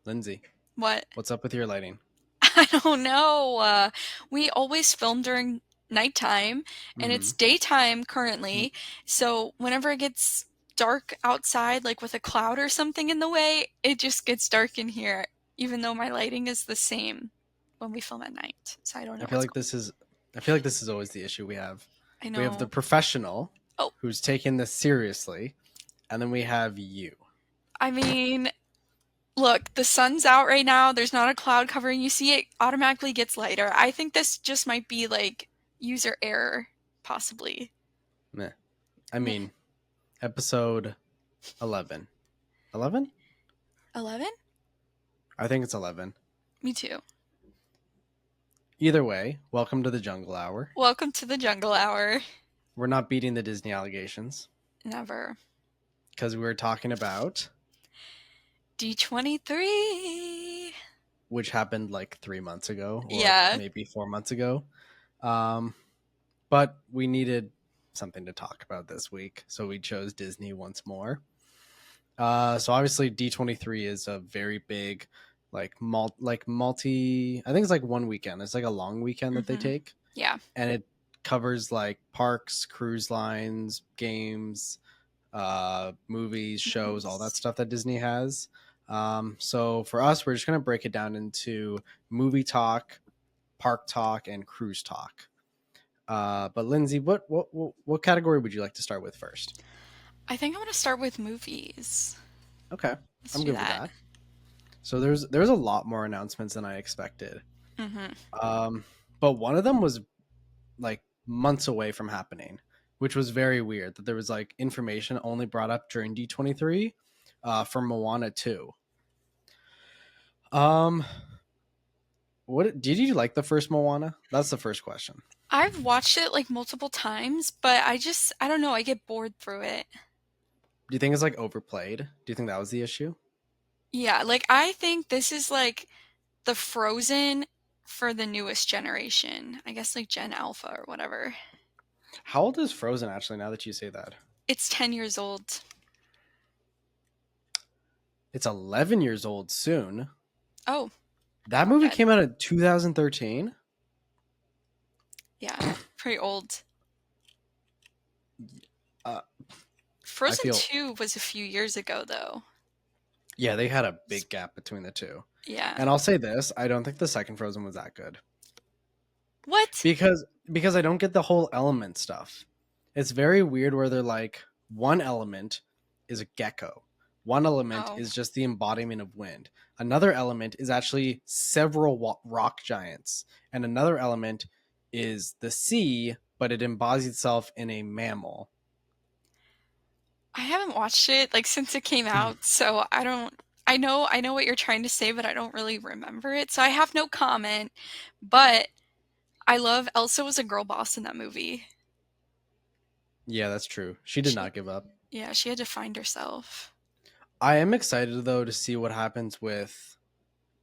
Lindsay, What? what's up with your lighting? I don't know. We always film during nighttime, and Mm-hmm. it's daytime currently. So whenever it gets dark outside, like with a cloud or something in the way, it just gets dark in here, even though my lighting is the same when we film at night. So I don't I know feel what's like going this is I feel like this is always the issue we have. on. I We have the know. professional Oh, who's taking this seriously, and then we have you. I mean, look, the sun's out right now. There's not a cloud covering. You see it automatically gets lighter. I think this just might be like user error, possibly. Meh. I Meh. mean, episode 11. 11? 11? I think it's 11. Me too. Either way, welcome to the Jungle Hour. Welcome to the Jungle Hour. We're not beating the Disney allegations Never. because we were talking about D23. which happened like 3 months ago or Yeah. maybe 4 months ago. Um, but we needed something to talk about this week, so we chose Disney once more. So obviously D23 is a very big, multi. I think it's like one weekend. It's like a long weekend that they hmm take, Yeah. and it covers like parks, cruise lines, games, movies, shows, all that Movies. stuff that Disney has. So for us, we're just gonna break it down into movie talk, park talk, and cruise talk. But Lindsay, what category would you like to start with first? I think I'm going to start with movies. Okay, Let's I'm do good with that. that. So there's a lot more announcements than I expected. hmm Um, but one of them was like months away from happening, which was very weird that there was like information only brought up during D23 for Moana 2. Um, what did you like the first Moana? That's the first question. I've watched it like multiple times, but I don't know, I get bored through it. Do you think it's like overplayed? Do you think that was the issue? Yeah, like I think this is like the Frozen for the newest generation. I guess like Gen Alpha or whatever. How old is Frozen actually now that you say that? It's 10 years old. It's 11 years old soon. Oh, That movie okay. came out in 2013. Yeah, pretty old. Uh, I Frozen feel 2 was a few years ago, though. yeah, they had a big gap between the two. Yeah. And I'll say this, I don't think the second Frozen was that good. What? Because I don't get the whole element stuff. It's very weird where they're like one element is a gecko. One element Oh. is just the embodiment of wind. Another element is actually several rock giants. And another element is the sea, but it embodies itself in a mammal. I haven't watched it like since it came out, so I don't I know what you're trying to say, but I don't really remember it. So I have no comment. But I love Elsa was a girl boss in that movie. Yeah, that's true. She did She not give up. yeah, she had to find herself. I am excited though to see what happens with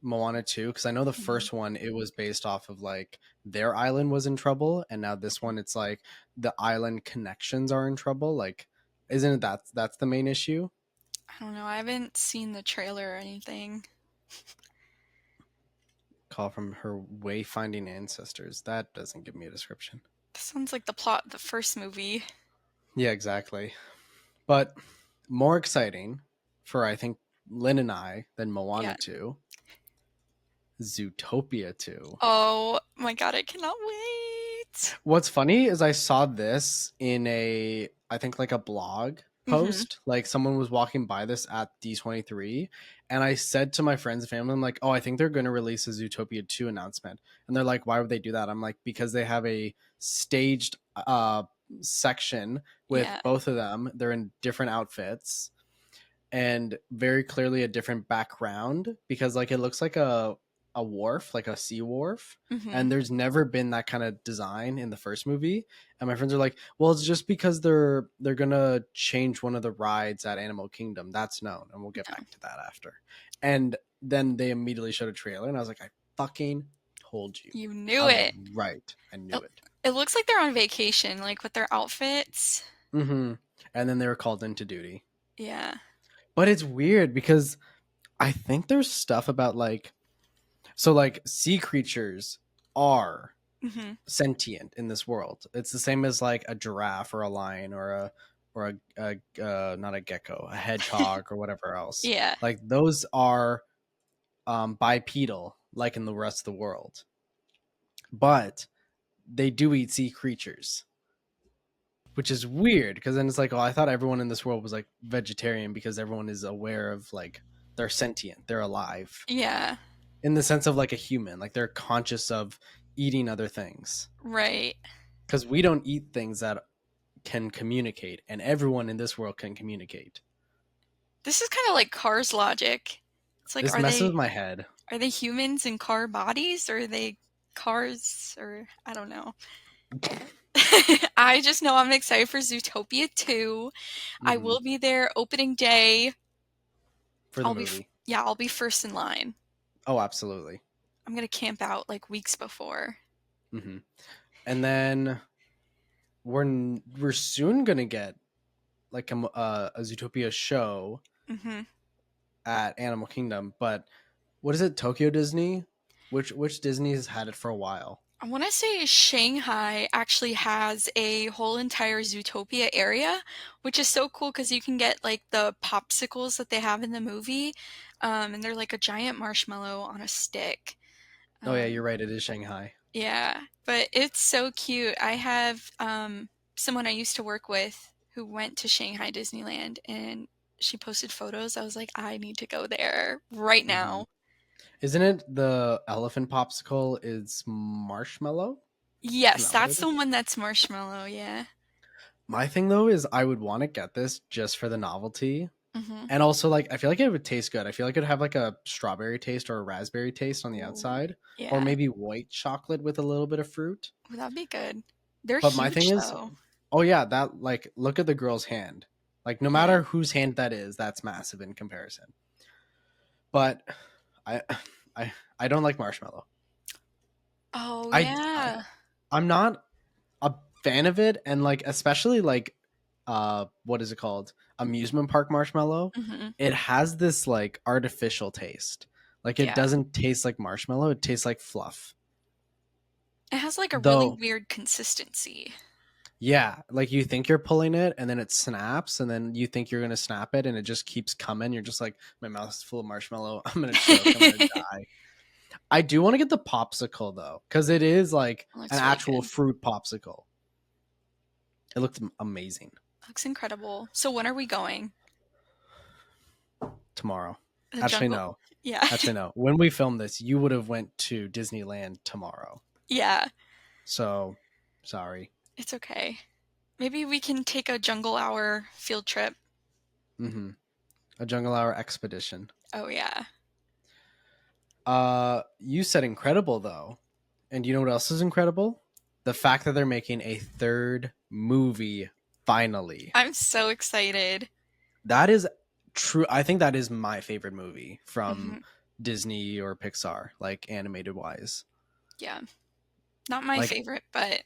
Moana 2 because I know the Mhm. first one it was based off of like their island was in trouble and now this one it's like the island connections are in trouble. Like isn't it that's the main issue? I don't know. I haven't seen the trailer or anything. Call from her wayfinding ancestors. That doesn't give me a description. This sounds like the plot of the first movie. Yeah, exactly. But more exciting for I think Lynn and I than Moana Yeah. 2, Zootopia 2. Oh my god, I cannot wait. What's funny is I saw this in a I think like a blog Mhm. post. Like someone was walking by this at D23 and I said to my friends and family, I'm like, "Oh, I think they're going to release a Zootopia 2 announcement." And they're like, "Why would they do that?" I'm like, "Because they have a staged section with Yeah. both of them. They're in different outfits and very clearly a different background because like it looks like a wharf, like a sea wharf, and Mhm. there's never been that kind of design in the first movie. And my friends are like, "Well, it's just because they're gonna change one of the rides at Animal Kingdom. That's known, and we'll get Yeah. back to that after." And then they immediately showed a trailer, and I was like, "I fucking told you, You I knew was it. right. I knew It, it." it looks like they're on vacation, like with their outfits. Mm-hmm. And then they were called into duty. Yeah. But it's weird because I think there's stuff about like, so like sea creatures are Hmm. sentient in this world. It's the same as like a giraffe or a lion or not a gecko, a hedgehog or whatever else. Yeah. Like those are bipedal, like in the rest of the world, but they do eat sea creatures, which is weird because then it's like, oh, I thought everyone in this world was like vegetarian because everyone is aware of like they're sentient, they're alive Yeah. in the sense of like a human, like they're conscious of eating other things. Right. Because we don't eat things that can communicate, and everyone in this world can communicate. This is kind of like Cars logic. It's like, This messes with my head. are they humans in car bodies, or are they cars, or I don't know. I just know I'm excited for Zootopia 2. I Hmm. will be there opening day. For the movie. Yeah, I'll be first in line. Oh, absolutely. I'm going to camp out like weeks before. Hmm. And then we're soon gonna get like a Zootopia show Hmm. at Animal Kingdom, but what is it? Tokyo Disney? Which Disney has had it for a while? I want to say Shanghai actually has a whole entire Zootopia area, which is so cool because you can get like the popsicles that they have in the movie, and they're like a giant marshmallow on a stick. Oh yeah, you're Um, right. It is Shanghai. yeah, but it's so cute. I have someone I used to work with who went to Shanghai Disneyland, and she posted photos. I was like, I need to go there right Hmm. now. Isn't it the elephant popsicle is marshmallow? Isn't Yes, that what that's it the is? one that's marshmallow. Yeah. My thing though is I would want to get this just for the novelty. Mm-hmm. And also like I feel like it would taste good. I feel like it'd have like a strawberry taste or a raspberry taste on the Ooh, outside. Or yeah. maybe white chocolate with a little bit of fruit. Ooh, that'd be good. They're But my thing huge is, though. oh yeah, that like look at the girl's hand. Like no Yeah. matter whose hand that is, that's massive in comparison. But I I don't like marshmallow. Oh I, I yeah. I'm not a fan of it, and like especially like what is it called, amusement park marshmallow. Mm-hmm. It has this like artificial taste, like it Yeah. doesn't taste like marshmallow, it tastes like fluff. It has like a really Though weird consistency. yeah, like you think you're pulling it and then it snaps and then you think you're gonna snap it and it just keeps coming. You're just like, my mouth's full of marshmallow, I'm gonna choke, I'm gonna die. I do want to get the popsicle though, because it is like an Looks really actual good. fruit popsicle. It looked amazing. Looks incredible. So when are we going? Tomorrow. The Actually jungle. no. Yeah. Actually no. When we filmed this, you would have went to Disneyland tomorrow. Yeah. So sorry. It's okay. Maybe we can take a jungle hour field trip. Mm-hmm. A Jungle Hour expedition. Oh yeah. You said incredible though. And you know what else is incredible? The fact that they're making a third movie finally. I'm so excited. That is true. I think that is my favorite movie from Hmm. Disney or Pixar, like animated wise. Yeah. Not my Like, favorite, but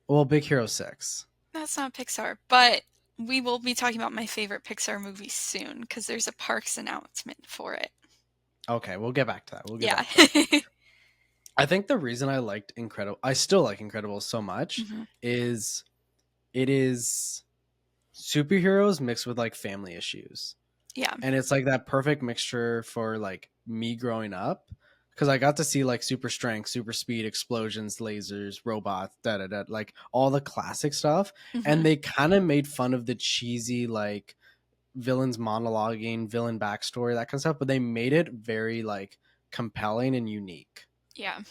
well, Big Hero 6. that's not Pixar. But we will be talking about my favorite Pixar movie soon because there's a parks announcement for it. Okay, we'll get back to that. We'll get Yeah. back to that. I think the reason I still like Incredible so much Hmm. is it is superheroes mixed with like family issues. Yeah. And it's like that perfect mixture for like me growing up because I got to see like super strength, super speed, explosions, lasers, robots, da da da, like all the classic stuff. Hmm. And they kind of made fun of the cheesy like villains monologuing, villain backstory, that kind of stuff, but they made it very like compelling and unique. Yeah.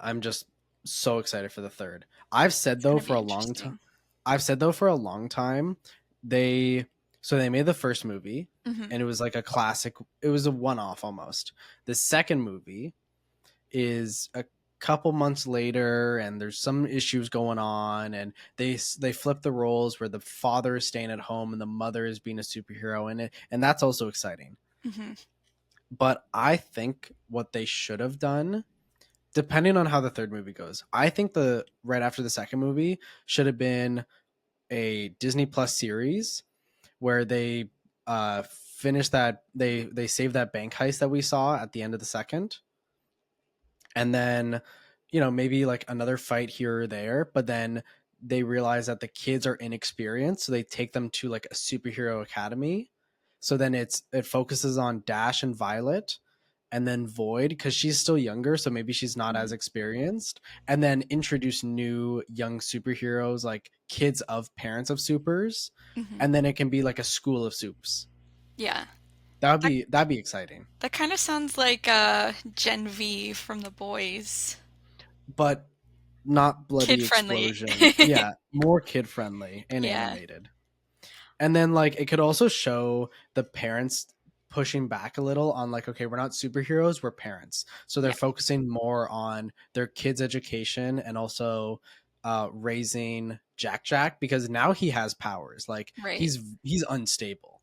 I'm just so excited for the third. I've said It's though gonna for be a long time interesting. I've said though for a long time they they made the first movie Hmm. and it was like a classic, it was a one-off almost. The second movie is a couple months later and there's some issues going on and they flip the roles where the father is staying at home and the mother is being a superhero in it, and that's also exciting. Hmm. But I think what they should have done, depending on how the third movie goes, I think the right after the second movie should have been a Disney Plus series where they finish that, they save that bank heist that we saw at the end of the second, and then maybe like another fight here or there, but then they realize that the kids are inexperienced, so they take them to like a superhero academy. So then it focuses on Dash and Violet, and then Void because she's still younger, so maybe she's not as Mhm. experienced, and then introduce new young superheroes, like kids of parents of supers, Mhm. and then it can be like a school of soups. Yeah. That That'd be exciting. that kind of sounds like Gen V from The Boys. But not Kid bloody friendly. explosion. Yeah, more kid friendly and Yeah. animated. And then like it could also show the parents pushing back a little on like, okay, we're not superheroes, we're parents. So they're Yeah. focusing more on their kids' education and also raising Jack because now he has powers. Like Right. he's unstable.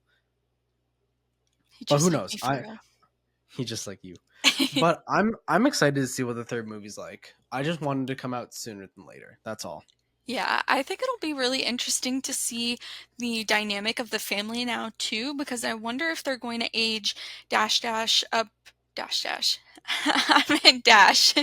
He But just who like knows? me for I real. He just like you. But I'm excited to see what the third movie's like. I just wanted to come out sooner than later. That's all. Yeah, I think it'll be really interesting to see the dynamic of the family now too, because I wonder if they're going to age dash dash up dash dash. I meant Dash.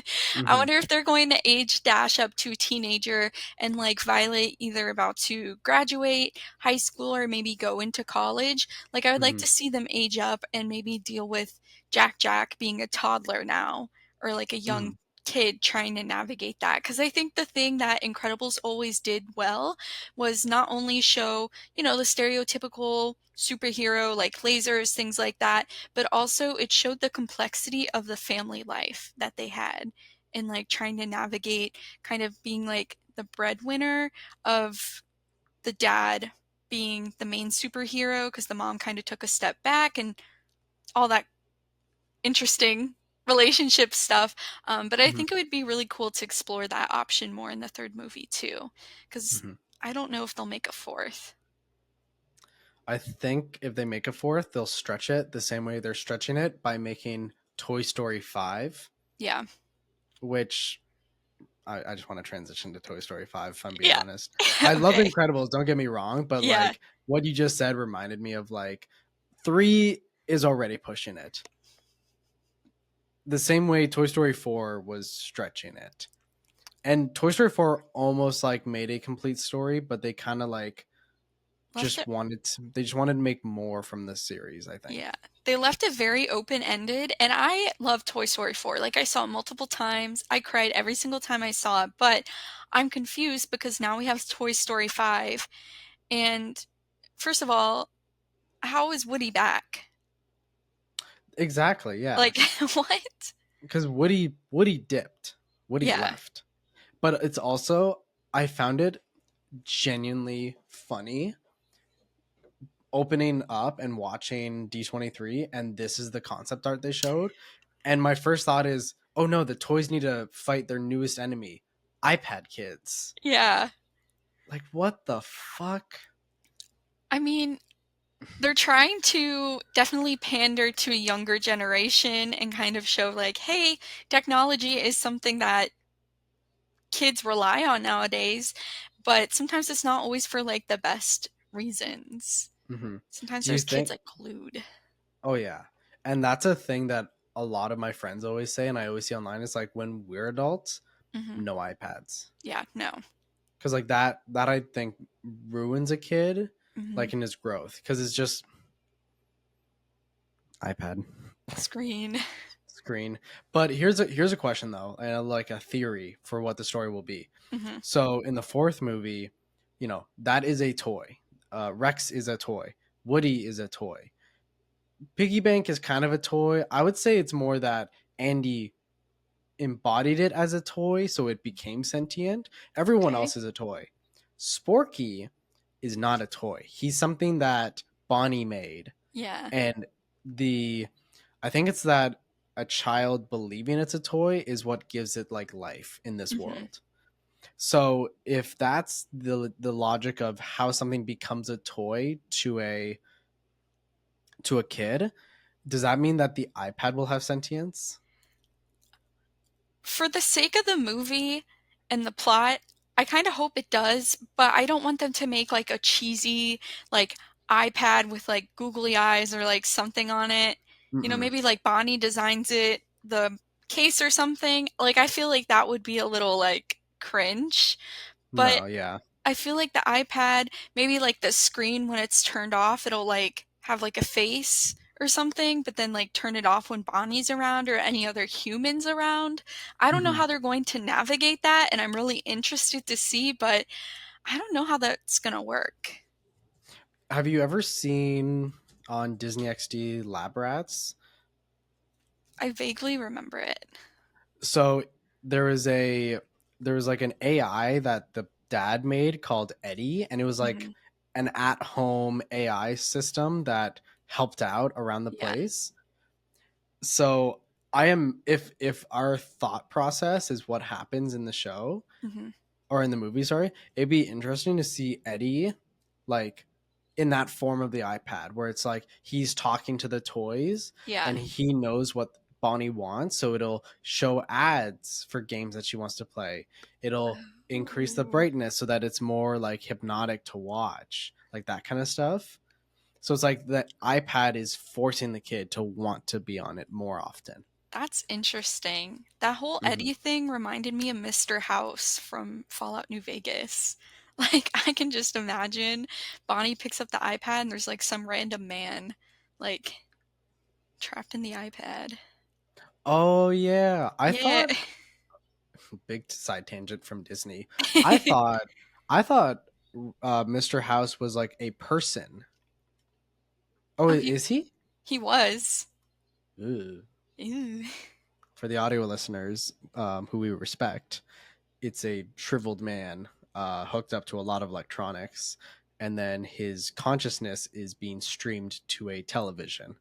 I Hmm. wonder if they're going to age Dash up to a teenager and like Violet either about to graduate high school or maybe go into college. Like I would like Hmm. to see them age up and maybe deal with Jack being a toddler now or like a young Hmm. kid trying to navigate that because I think the thing that Incredibles always did well was not only show, the stereotypical superhero like lasers, things like that, but also it showed the complexity of the family life that they had and like trying to navigate kind of being like the breadwinner of the dad being the main superhero because the mom kind of took a step back and all that interesting relationship stuff. But I Hmm. think it would be really cool to explore that option more in the third movie too, because Hmm. I don't know if they'll make a fourth. I think if they make a fourth, they'll stretch it the same way they're stretching it by making Toy Story 5, Yeah. which I just want to transition to Toy Story 5, if I'm being Yeah. honest. I love Okay. Incredibles, don't get me wrong, but Yeah. like what you just said reminded me of like 3 is already pushing it. The same way Toy Story 4 was stretching it. And Toy Story 4 almost like made a complete story, but they kind of like Left it. they just wanted to make more from this series, I Yeah. think. They left it very open-ended, and I love Toy Story 4. Like, I saw it multiple times. I cried every single time I saw it, but I'm confused because now we have Toy Story 5. And first of all, how is Woody back? Exactly, yeah. Like, what? Because Woody dipped. Woody Yeah. left. But it's also, I found it genuinely funny opening up and watching D23, and this is the concept art they showed. And my first thought is, oh no, the toys need to fight their newest enemy, iPad kids. Yeah. Like, what the fuck? I mean, they're trying to definitely pander to a younger generation and kind of show, like, hey, technology is something that kids rely on nowadays, but sometimes it's not always for like the best reasons. Hmm. Sometimes Do you there's kids think? like glued. Oh yeah, and that's a thing that a lot of my friends always say, and I always see online. It's like when we're adults, Hmm. no iPads, Yeah, no. because like that I think ruins a kid, Hmm. like in his growth, because it's just iPad Screen. screen. But here's a question though, and like a theory for what the story will be. Hmm. So in the fourth movie, that is a toy. Rex is a toy. Woody is a toy. Piggy Bank is kind of a toy. I would say it's more that Andy embodied it as a toy, so it became sentient. Everyone Okay. else is a toy. Sporky is not a toy. He's something that Bonnie made, Yeah. and the I think it's that a child believing it's a toy is what gives it like life in this Hmm. world. So if that's the logic of how something becomes a toy to a kid, does that mean that the iPad will have sentience? For the sake of the movie and the plot, I kind of hope it does, but I don't want them to make like a cheesy, like iPad with like googly eyes or like something on it. You know, Mm-mm. maybe like Bonnie designs it, the case or something. Like I feel like that would be a little like cringe. But No, yeah. I feel like the iPad, maybe like the screen when it's turned off, it'll like have like a face or something, but then like turn it off when Bonnie's around or any other humans around. I don't know Mhm. how they're going to navigate that, and I'm really interested to see, but I don't know how that's gonna work. Have you ever seen on Disney XD Lab Rats? I vaguely remember it. So there was a there was like an AI that the dad made called Eddie, and it was like Mhm. an at-home AI system that helped out around the Yeah. place. So I am if our thought process is what happens in the show Mhm. or in the movie, sorry, it'd be interesting to see Eddie like in that form of the iPad where it's like he's talking to the toys Yeah. and he knows what Bonnie wants, so it'll show ads for games that she wants to play. It'll increase the Ooh. brightness so that it's more like hypnotic to watch, like that kind of stuff. So it's like the iPad is forcing the kid to want to be on it more often. That's interesting. That whole Hmm. Eddie thing reminded me of Mr. House from Fallout New Vegas. Like, I can just imagine Bonnie picks up the iPad and there's like some random man, like, trapped in the iPad. Oh yeah, I Yeah. thought big side tangent from Disney. I thought I thought Mr. House was like a person. Oh, Oh, is he? he was. Ooh. Ew. For the audio listeners, who we respect, it's a shriveled man hooked up to a lot of electronics, and then his consciousness is being streamed to a television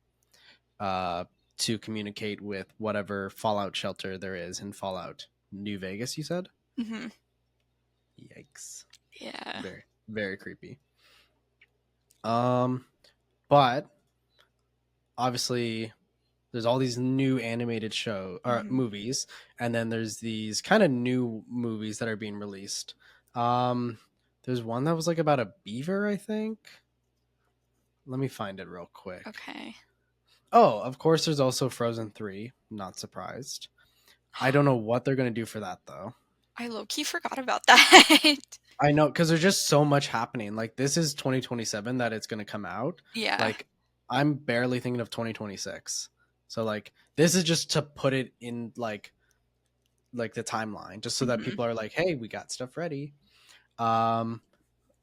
uh, to communicate with whatever Fallout shelter there is in Fallout New Vegas. You said? Mhm. Yikes! Yeah. Very very creepy. Um, but obviously there's all these new animated show or Mhm. movies, and then there's these kind of new movies that are being released. um there's one that was like about a beaver, I think. Let me find it real quick. Okay. Oh, of course there's also Frozen 3, not surprised. I don't know what they're going to do for that though. I low-key forgot about that. I know, because there's just so much happening. Like this is 2027 that it's going to come out. Yeah. Like I'm barely thinking of 2026. So like this is just to put it in like the timeline, just so that Mhm. people are like, hey, we got stuff ready. Um,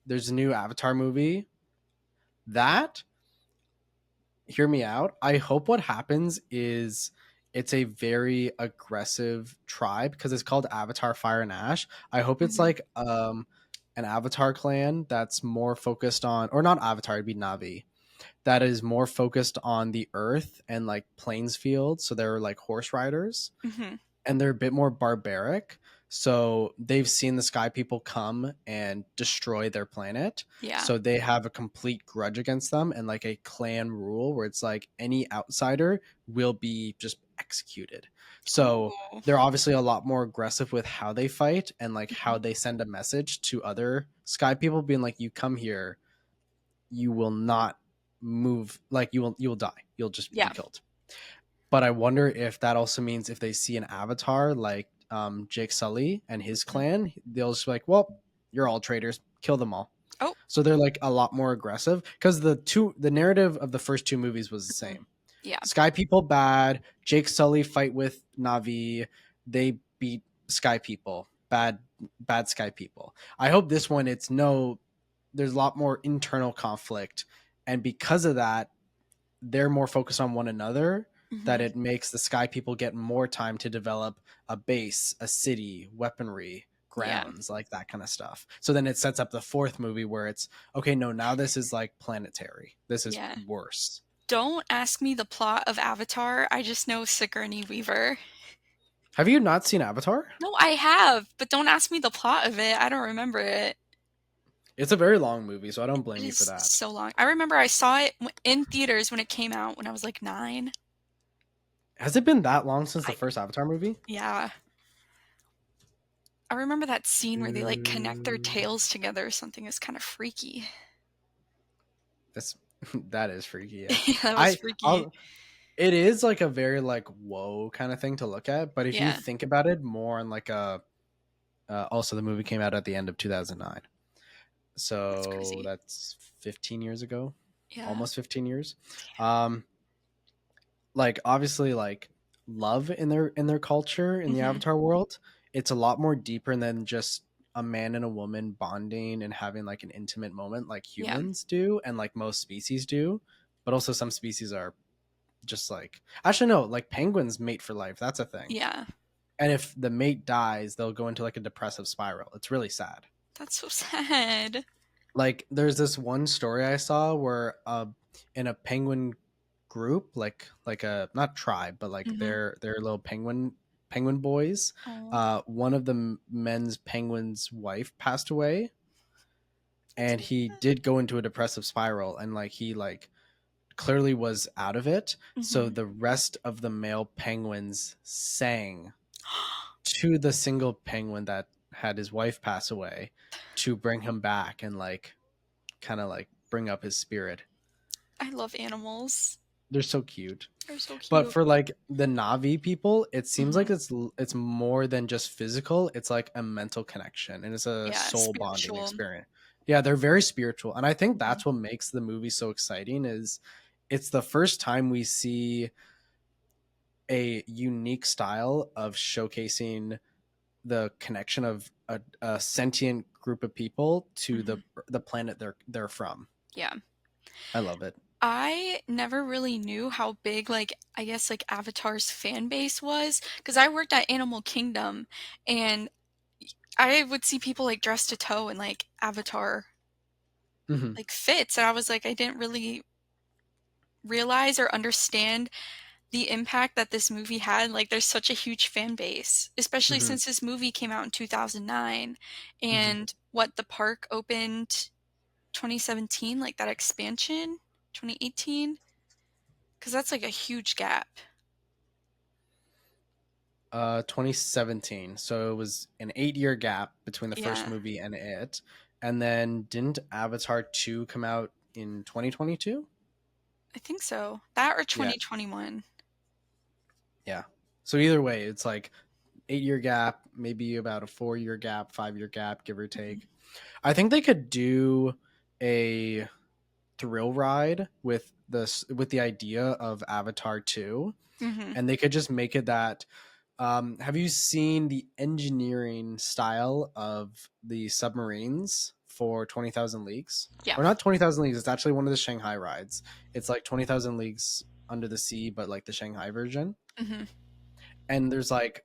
there's a new Avatar movie that, hear me out. I hope what happens is it's a very aggressive tribe because it's called Avatar Fire and Ash. I hope it's Mhm. like an Avatar clan that's more focused on, or not Avatar, it'd be Navi, that is more focused on the earth and like plains fields. So they're like horse riders Mhm. and they're a bit more barbaric. So they've seen the sky people come and destroy their planet. Yeah. So they have a complete grudge against them and like a clan rule where it's like any outsider will be just executed. So Ooh. they're obviously a lot more aggressive with how they fight and like Mhm. how they send a message to other sky people being like, you come here, you will not move, like you will die. You'll just be Yeah. killed. But I wonder if that also means if they see an avatar like Jake Sully and his Mhm. clan, they'll just be like, well, you're all traitors, kill them all. Oh. So they're like a lot more aggressive because the narrative of the first two movies was the Mhm. same. Yeah. Sky people bad, Jake Sully fight with Navi, they beat Sky people, bad Sky people. I hope this one it's no, there's a lot more internal conflict, and because of that they're more focused on one another, that Mhm. it makes the sky people get more time to develop a base, a city, weaponry, Yeah. grounds, like that kind of stuff. So then it sets up the fourth movie where it's okay, no, now this is like planetary. This is Yeah. worse. Don't ask me the plot of Avatar. I just know Sigourney Weaver. Have you not seen Avatar? No, I have, but don't ask me the plot of it. I don't remember it. It's a very long movie, so I don't It blame you for is that. so long. I remember I saw it in theaters when it came out when I was like 9. Has it been that long since the I first Avatar movie? Yeah. I remember that scene where they like connect their Mm, tails together or something is kind of freaky. That's that is freaky. Yeah, Yeah, that was I freaky. I'll, it is like a very like whoa kind of thing to look at. But if you Yeah, think about it more on like a also the movie came out at the end of 2009, that's so crazy. that's 15 years ago, Yeah. almost 15 years. Um, like obviously like love in their culture in the Mhm. Avatar world, it's a lot more deeper than just a man and a woman bonding and having like an intimate moment like Yeah. humans do and like most species do. But also some species are just like, actually no, like penguins mate for life. That's a thing. Yeah. And if the mate dies, they'll go into like a depressive spiral. It's really sad. That's so sad. Like there's this one story I saw where in a penguin group, like a not tribe, but like Mhm. their little penguin boys, Oh, one of the men's penguin's wife passed away, that's and so he sad. did go into a depressive spiral, and like he like clearly was out of it. So Mhm. the rest of the male penguins sang to the single penguin that had his wife pass away to bring him back and like kind of like bring up his spirit. I love animals. They're so cute. They're so But cute. for like the Navi people, it seems like Mhm. it's more than just physical. It's like a mental connection and it's a Yeah, soul bonding spiritual. experience. Yeah, they're very spiritual. And I think Mhm. that's what makes the movie so exciting is it's the first time we see a unique style of showcasing the connection of a sentient group of people to Mhm. the planet they're from. Yeah. I love it. I never really knew how big, like, I guess, like, Avatar's fan base was, because I worked at Animal Kingdom, and I would see people, like, dressed to toe in, like, Avatar, Hmm. like, fits, and I was like, I didn't really realize or understand the impact that this movie had. Like, there's such a huge fan base, especially Hmm. since this movie came out in 2009, Hmm. and what, the park opened 2017, like, that expansion? 2018? Because that's, like, a huge gap. 2017. So it was an 8 year gap between the first Yeah, movie and it. And then didn't Avatar 2 come out in 2022? I think so. That or Yeah. 2021. Yeah. So either way, it's like 8 year gap, maybe about a 4 year gap, 5 year gap, give or Mhm. take. I think they could do a thrill ride with the idea of Avatar 2, Mhm. and they could just make it that. Have you seen the engineering style of the submarines for 20,000 Leagues? Yeah. Or not 20,000 Leagues, it's actually one of the Shanghai rides. It's like 20,000 Leagues Under the Sea, but like the Shanghai version. Mhm. And there's like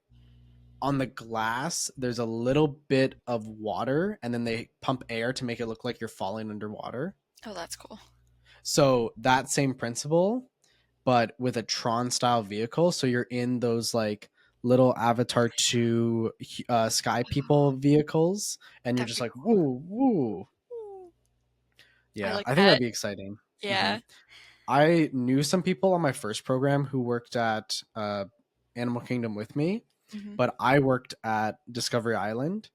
on the glass, there's a little bit of water, and then they pump air to make it look like you're falling underwater. Oh, that's cool. So that same principle, but with a Tron style vehicle. So you're in those like little Avatar 2 sky people vehicles, and you're That'd just be like, cool. woo, woo. Ooh. I Yeah, like I think that'd that. be exciting. Hmm. Yeah. I knew some people on my first program who worked at Animal Kingdom with me, Mhm. but I worked at Discovery Island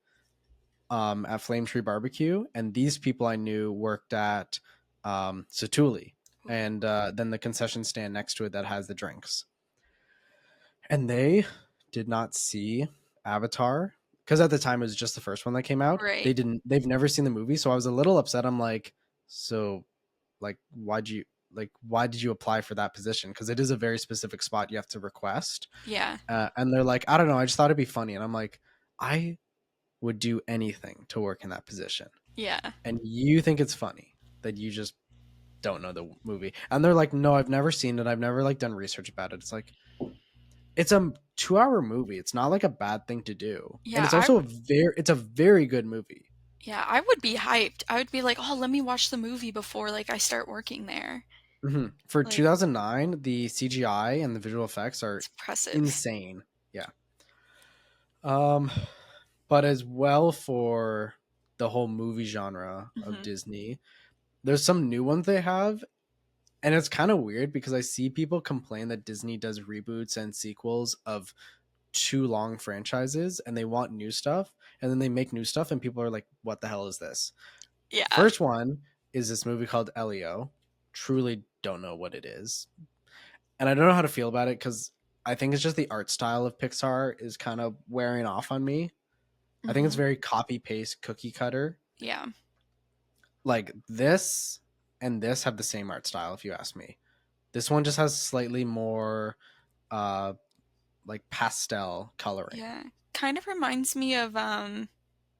at Flame Tree Barbecue, and these people I knew worked at Satuli, Ooh. and then the concession stand next to it that has the drinks. And they did not see Avatar because at the time it was just the first one that came out. Right. They've never seen the movie, so I was a little upset. I'm like, so like why did you apply for that position? Because it is a very specific spot you have to request. Yeah. And they're like, I don't know, I just thought it'd be funny. And I'm like, I would do anything to work in that position. Yeah. And you think it's funny that you just don't know the movie. And they're like, no, I've never seen it. I've never like done research about it. It's like, it's a 2 hour movie. It's not like a bad thing to do. And Yeah, it's also it's a very good movie. I would be hyped. I would be like, "Oh, let me watch the movie before, like, I start working there." For Like, 2009, the CGI and the visual effects are it's impressive. insane. Yeah. Um, but as well for the whole movie genre of Mhm. Disney, there's some new ones they have, and it's kind of weird because I see people complain that Disney does reboots and sequels of too long franchises and they want new stuff, and then they make new stuff and people are like, what the hell is this? Yeah. First one is this movie called Elio. truly don't know what it is. And I don't know how to feel about it because I think it's just the art style of Pixar is kind of wearing off on me. I think it's Hmm. very copy paste cookie cutter. Yeah. Like this and this have the same art style if you ask me. This one just has slightly more uh like pastel coloring. Yeah. Kind of reminds me of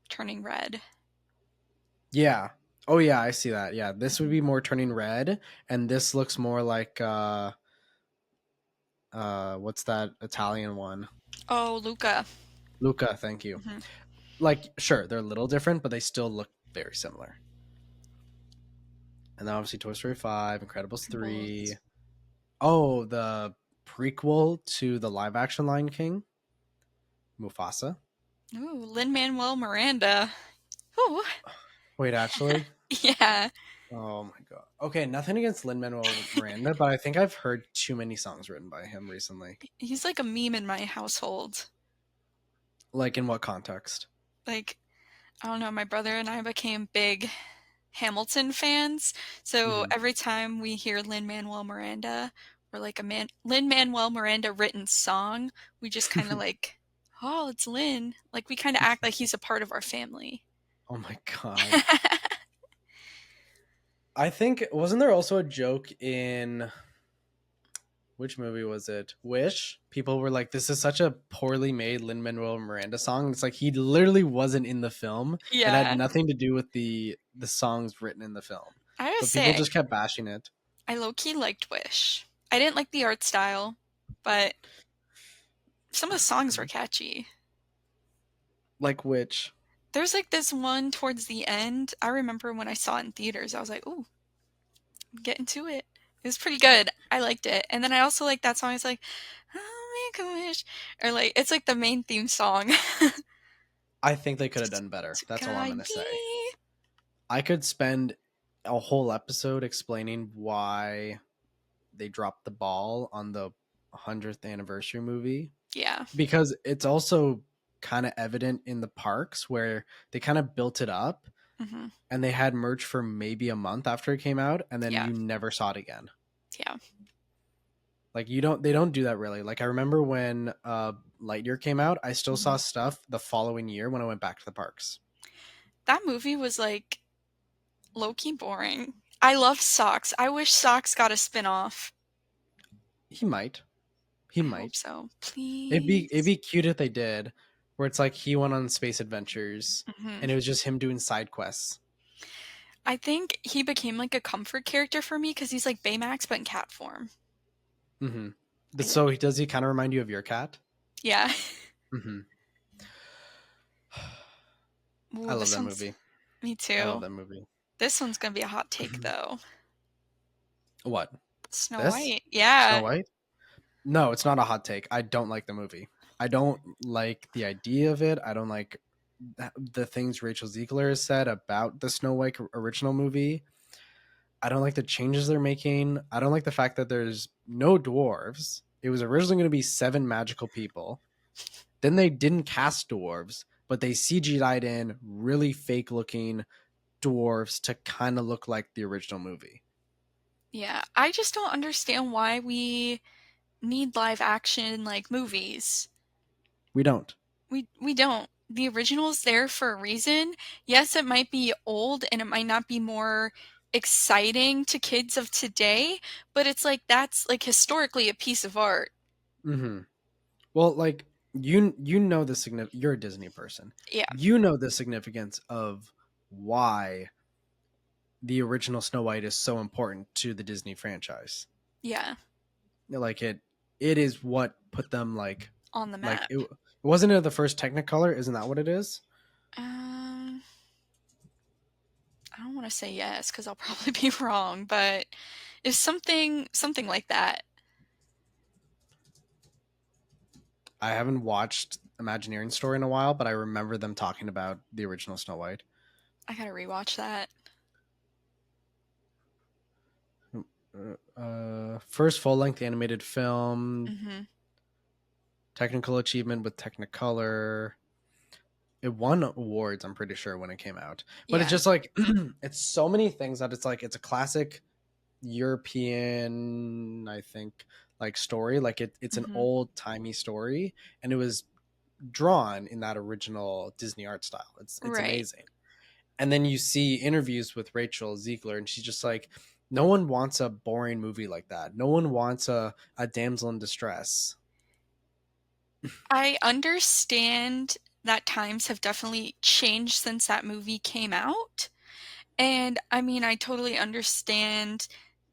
Turning Red. Yeah. Oh yeah, I see that. Yeah, this would be more turning red and this looks more like what's that Italian one? Oh, Luca. Luca, thank you. Hmm. Like sure, they're a little different, but they still look very similar. And then obviously Toy Story 5, Incredibles 3. Oh, the prequel to the live action Lion King, Mufasa. Ooh, Lin-Manuel Miranda. Ooh. Wait, actually, Yeah. oh my god. Okay, nothing against Lin Manuel Miranda, but I think I've heard too many songs written by him recently. He's like a meme in my household. Like in what context? Like, I don't know, my brother and I became big Hamilton fans. So Hmm. every time we hear Lin-Manuel Miranda or like a Lin-Manuel Miranda written song, we just kind of like, oh, it's Lin. Like we kind of act like he's a part of our family. Oh my god. I think wasn't there also a joke in which movie was it? Wish. People were like, "This is such a poorly made Lin Manuel Miranda song." It's like he literally wasn't in the film. It had Yeah. nothing to do with the songs written in the film, I would but people say just kept bashing it. I low-key liked Wish. I didn't like the art style, but some of the songs were catchy. Like which? There's like this one towards the end. I remember when I saw it in theaters, I was like, "Ooh, I'm getting to it." It was pretty good. I liked it. And then I also like that song. It's like, "I'll make a wish," or like it's like the main theme song I think they could have done better. to That's all I'm guide gonna say. me. I could spend a whole episode explaining why they dropped the ball on the 100th anniversary movie Yeah. because it's also kind of evident in the parks where they kind of built it up Hmm. and they had merch for maybe a month after it came out and then Yeah. you never saw it again. Yeah. Like they don't do that really. Like I remember when Lightyear came out, I still saw Mhm. stuff the following year when I went back to the parks. That movie was like low key boring. I love Socks. I wish Socks got a spin off. He might. He I hope might. so. It'd Please. be cute if they did, where it's like he went on space adventures Hmm. and it was just him doing side quests. I think he became like a comfort character for me because he's like Baymax but in cat form. Hmm. I So like, does he kind of remind you of your cat? yeah. Hmm. I Ooh, love this that one's movie. me I love too. that movie. This one's gonna be a hot take though. What? Snow This? White. Snow Yeah. White? No, it's not a hot take. I don't like the movie. I don't like the idea of it. I don't like the things Rachel Ziegler has said about the Snow White original movie. I don't like the changes they're making. I don't like the fact that there's no dwarves. It was originally going to be 7 magical people. Then they didn't cast dwarves, but they CGI'd in really fake looking dwarves to kind of look like the original movie. Yeah. I just don't understand why we need live action like movies. We don't. We don't. The original's there for a reason. Yes, it might be old and it might not be more exciting to kids of today, but it's like that's like historically a piece of art. Hmm. Well, like you know the significance. You're a Disney person. Yeah. You know the significance of why the original Snow White is so important to the Disney franchise. Yeah. Like it is what put them On the like map. it wasn't it the first Technicolor? Isn't that what it is? Um I don't want to say yes because I'll probably be wrong, but it's something like that. I haven't watched Imagineering Story in a while, but I remember them talking about the original Snow White. I gotta rewatch that. First full length animated film, Hmm. technical achievement with Technicolor. It won awards, I'm pretty sure, when it came out. But it's Yeah. just like it's so many things that it's like it's a classic European, I think, like story. Like it's an Mhm. old timey story, and it was drawn in that original Disney art style. It's Right. amazing. And then you see interviews with Rachel Ziegler, and she's just like, no one wants a boring movie like that. No one wants a damsel in distress. I understand that times have definitely changed since that movie came out. And I mean, I totally understand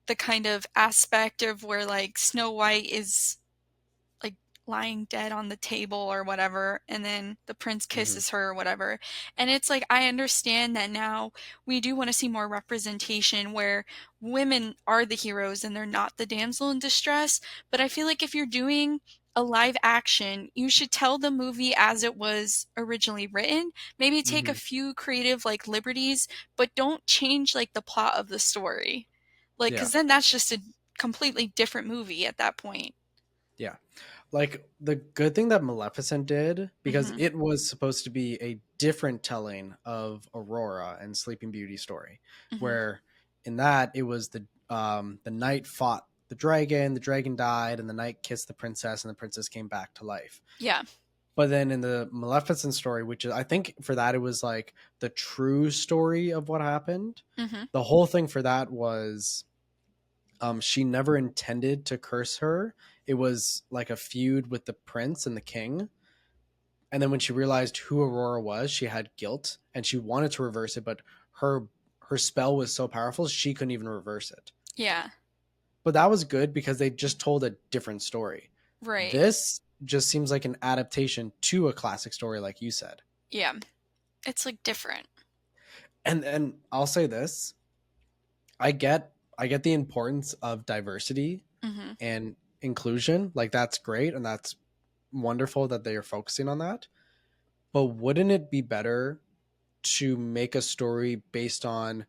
the kind of aspect of where like Snow White is like lying dead on the table or whatever, and then the prince Mm-hmm. kisses her or whatever. And it's like I understand that now we do want to see more representation where women are the heroes and they're not the damsel in distress. But I feel like if you're doing a live action, you should tell the movie as it was originally written. Maybe take a Mm-hmm. few creative like liberties, but don't change like the plot of the story. Like, Yeah. because then that's just a completely different movie at that point. Yeah. Like the good thing that Maleficent did, because Hmm. it was supposed to be a different telling of Aurora and Sleeping Beauty story, Hmm. where in that it was the knight fought the dragon died, and the knight kissed the princess, and the princess came back to life. Yeah. But then in the Maleficent story, which is, I think for that it was like the true story of what happened. Hmm. The whole thing for that was she never intended to curse her. It was like a feud with the prince and the king. And then when she realized who Aurora was, she had guilt and she wanted to reverse it, but her her spell was so powerful she couldn't even reverse it. Yeah. But that was good because they just told a different story. Right. This just seems like an adaptation to a classic story, like you said. Yeah. It's like different. And I'll say this: I get the importance of diversity Hmm. and inclusion. Like that's great, and that's wonderful that they are focusing on that. But wouldn't it be better to make a story based on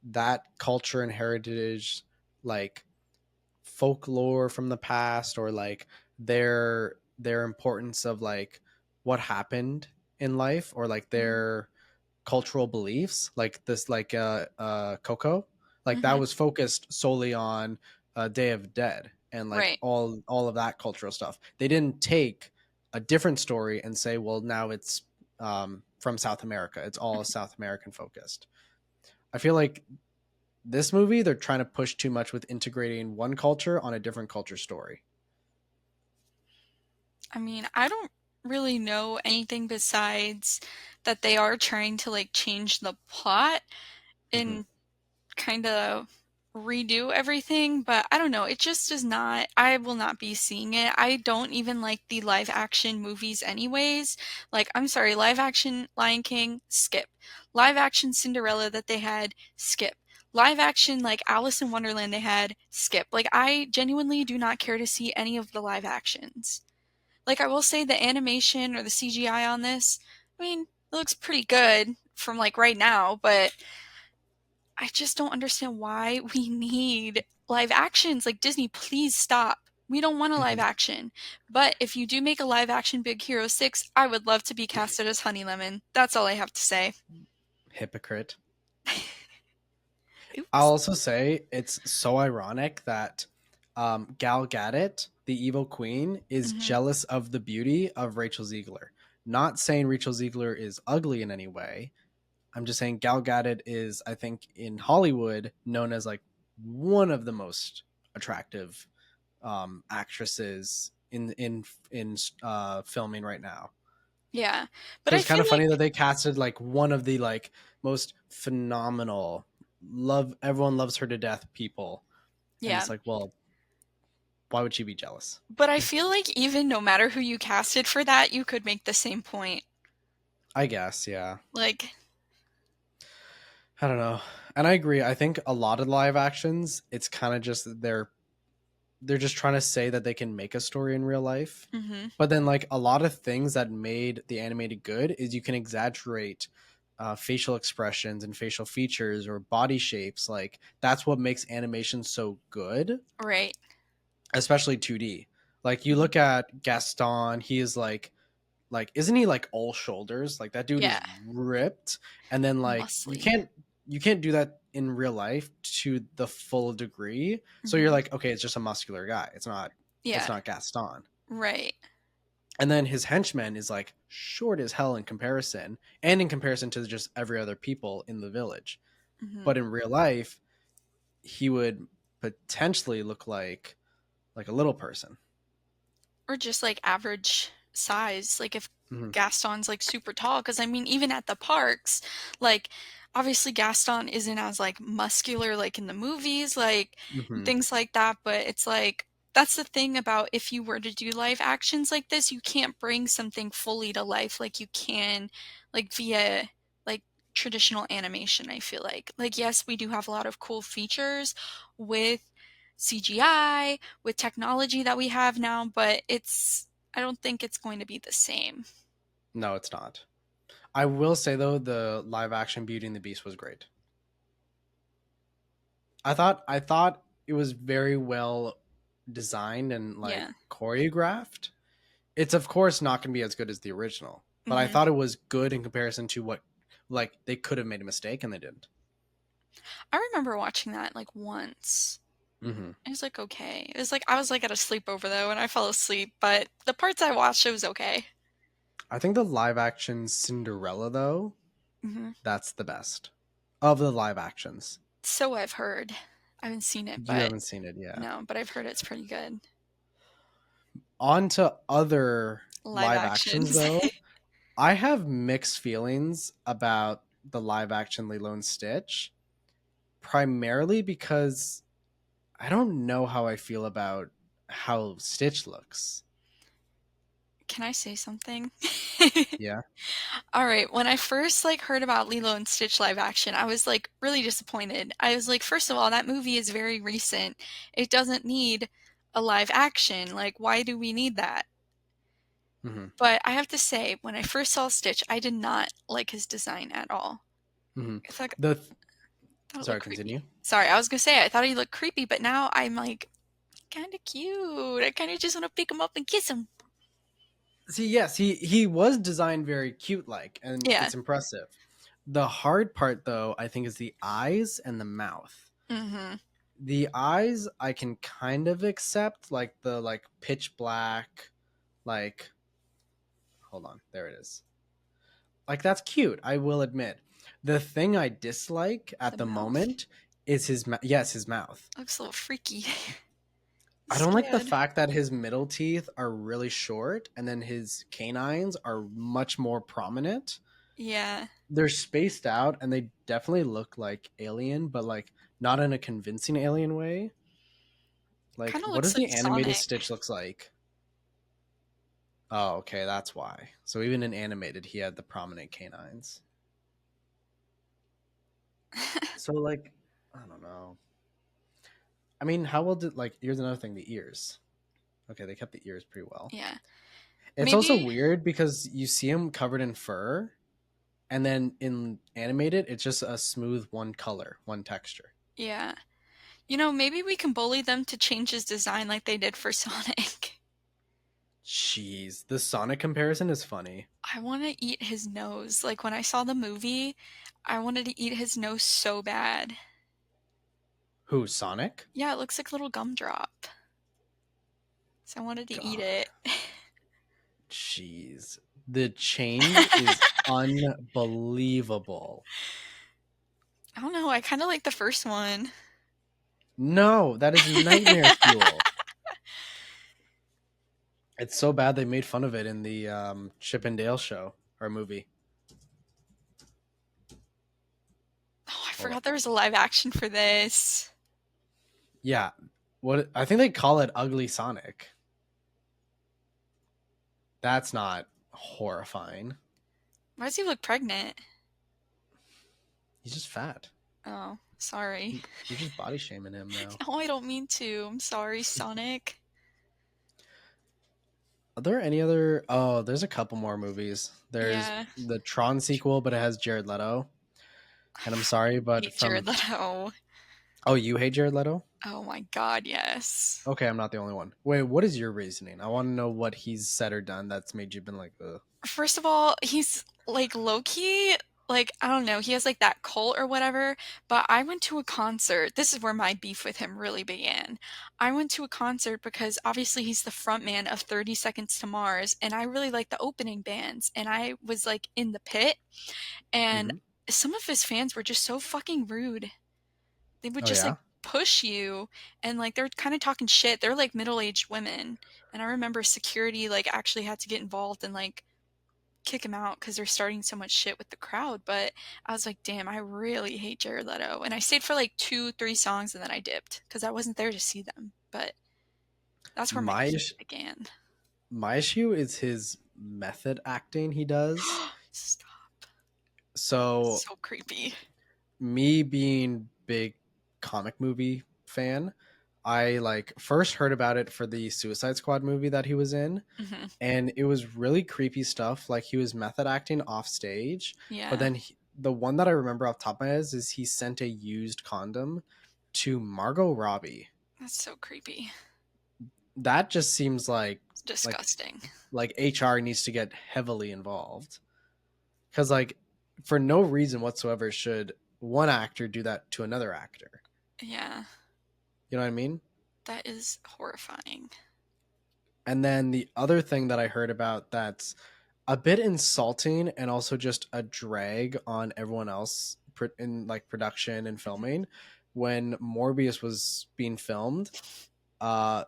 that culture and heritage, like folklore from the past, or like their importance of like what happened in life, or like Hmm. their cultural beliefs, like this, like Coco, like that Hmm. was focused solely on Day of Dead and like Right. all of that cultural stuff. They didn't take a different story and say, well, now it's from South America. It's all South American focused. I feel like this movie they're trying to push too much with integrating one culture on a different culture story. I mean, I don't really know anything besides that they are trying to like change the plot Hmm. and kind of redo everything, but I don't know. It just does not, I will not be seeing it. I don't even like the live action movies, anyways. Like, I'm sorry, live action Lion King, skip. Live action Cinderella that they had, skip. Live action, like Alice in Wonderland, they had, skip. Like, I genuinely do not care to see any of the live actions. Like, I will say the animation or the CGI on this, I mean, it looks pretty good from like right now, but I just don't understand why we need live actions. Like, Disney, please stop. We don't want a live Hmm. action. But if you do make a live action Big Hero 6, I would love to be casted as Honey Lemon. That's all I have to say. Hypocrite. I'll Oops. also say it's so ironic that Gal Gadot, the evil queen, is Hmm. jealous of the beauty of Rachel Ziegler. Not saying Rachel Ziegler is ugly in any way. I'm just saying Gal Gadot is, I think, in Hollywood known as like one of the most attractive actresses in filming right now. Yeah. But So I it's kind feel of like, funny that they casted like one of the like most phenomenal, love, everyone loves her to death people, and yeah. it's like, well, why would she be jealous? But I feel like even no matter who you casted for that, you could make the same point. I guess, yeah. Like, I don't know. And I agree. I think a lot of live actions, it's kind of just that they're just trying to say that they can make a story in real life. hmm, But then like a lot of things that made the animated good is you can exaggerate facial expressions and facial features or body shapes. Like that's what makes animation so good, right. especially 2D. Like you Mhm. look at Gaston, he is like isn't he like all shoulders? Like that dude is Yeah. ripped, and then like you Muscly. can't you can't do that in real life to the full degree. So you're Mhm. like, okay, it's just a muscular guy. It's Yeah. not Gaston. Right. And then his henchman is like short as hell in comparison, and in comparison to just every other people in the village. Mhm. But in real life, he would potentially look like a little person. Or just like average size. Like if Hmm. Gaston's like super tall, because I mean, even at the parks, like obviously Gaston isn't as like muscular like in the movies, like Hmm. things like that. But it's like that's the thing about if you were to do live actions like this, you can't bring something fully to life like you can like via like traditional animation. I feel like yes, we do have a lot of cool features with CGI with technology that we have now, but I don't think it's going to be the same. No, it's not. I will say though, the live action Beauty and the Beast was great. I thought it was very well designed and like Yeah. choreographed. It's of course not going to be as good as the original, but I Mhm. thought it was good in comparison to what like they could have made a mistake and they didn't. I remember watching that like once. Hmm. It was like okay. It was like I was like at a sleepover though and I fell asleep, but the parts I watched it was okay. I think the live action Cinderella though, Mhm. that's the best of the live actions. So I've heard. I haven't seen it, You but haven't seen it, yeah. no, but I've heard it's pretty good. On to other Live live actions actions. though. I have mixed feelings about the live action Lilo and Stitch, primarily because I don't know how I feel about how Stitch looks. Can I say something? Yeah. All right, when I first like heard about Lilo and Stitch live action, I was like really disappointed. I was like, first of all, that movie is very recent. It doesn't need a live action. Like, why do we need that? Hmm. But I have to say, when I first saw Stitch, I did not like his design at all. Hmm. I The thought it Sorry, looked continue. creepy. Sorry, I was gonna say I thought he looked creepy, but now I'm like kind of cute. I kind of just want to pick him up and kiss him. See, yes, he was designed very cute like, and Yeah. it's impressive. The hard part though, I think, is the eyes and the mouth. Mm-hmm. The eyes I can kind of accept, like the like pitch black, like hold on, there it is. Like that's cute, I will admit. The thing I dislike at The the mouth moment is yes, his mouth. looks a little freaky. I don't like the Scared. fact that his middle teeth are really short and then his canines are much more prominent. Yeah. They're spaced out and they definitely look like alien, but like not in a convincing alien way. Like Kind of what looks does like the animated Sonic. Stitch looks like? Oh, okay, that's why. So even in animated he had the prominent canines. So like I don't know. I mean, how well did like here's another thing, the ears. Okay, they kept the ears pretty well. Yeah. It's also Maybe, weird because you see him covered in fur, and then in animated, it's just a smooth one color, one texture. yeah. Maybe we can bully them to change his design like they did for Sonic. Jeez, the Sonic comparison is funny. I want to eat his nose. Like when I saw the movie, I wanted to eat his nose so bad. Who, Sonic? Yeah, it looks like a little gumdrop. So I wanted to eat God, it. jeez. The change is unbelievable. I don't know, I kind of like the first one. No, that is nightmare fuel. It's so bad they made fun of it in the Chip and Dale show or movie. Oh, I Hold on. forgot there was a live action for this. Yeah, what I think they call it Ugly Sonic. That's not horrifying. Why does he look pregnant? He's just fat. Oh, sorry. You're just body shaming him now. No, I don't mean to. I'm sorry, Sonic. Are there any other? Oh, there's a couple more movies. There's Yeah. the Tron sequel, but it has Jared Leto. And I'm sorry, but Hate Jared from Leto. oh, you hate Jared Leto? Oh my god, yes. Okay, I'm not the only one. Wait, what is your reasoning? I want to know what he's said or done that's made you been like, ugh. First of all, he's like low key. like, I don't know, he has like that cult or whatever, but I went to a concert. This is where my beef with him really began. I went to a concert because obviously he's the front man of 30 Seconds to Mars, and I really like the opening bands, and I was like in the pit, and Hmm. some of his fans were just so fucking rude. They would Oh just like yeah. push you and like they're kind of talking shit. They're like middle-aged women. And I remember security like actually had to get involved and like kick him out because they're starting so much shit with the crowd. But I was like, damn, I really hate Jared Leto. And I stayed for like 2, 3 songs and then I dipped because I wasn't there to see them. But that's where my My heat ish- began. my issue is his method acting he does. Stop. So So creepy. me being big comic movie fan, I like first heard about it for the Suicide Squad movie that he was in, Hmm. and it was really creepy stuff. Like he was method acting off stage, but Yeah, then the one that I remember off the top of my head is he sent a used condom to Margot Robbie. that's so creepy. That just seems It's like disgusting. like HR needs to get heavily involved, because like for no reason whatsoever should one actor do that to another actor. Yeah, You know what I mean? that is horrifying. And then the other thing that I heard about that's a bit insulting and also just a drag on everyone else in like production and Mhm. filming, when Morbius was being filmed.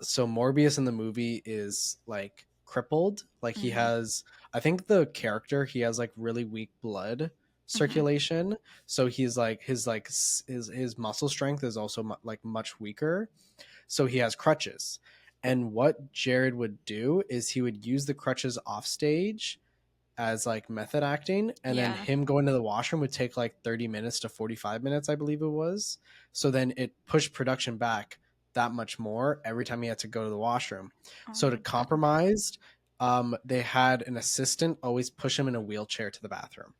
So Morbius in the movie is like crippled. Like he Mhm. has, I think the character, he has like really weak blood Mhm. circulation. So he's like his muscle strength is also like much weaker. So he has crutches. And what Jared would do is he would use the crutches off stage as like method acting, and then Yeah. him going to the washroom would take like 30 minutes to 45 minutes, I believe it was. So then it pushed production back that much more every time he had to go to the washroom. Oh So to my god. compromise, they had an assistant always push him in a wheelchair to the bathroom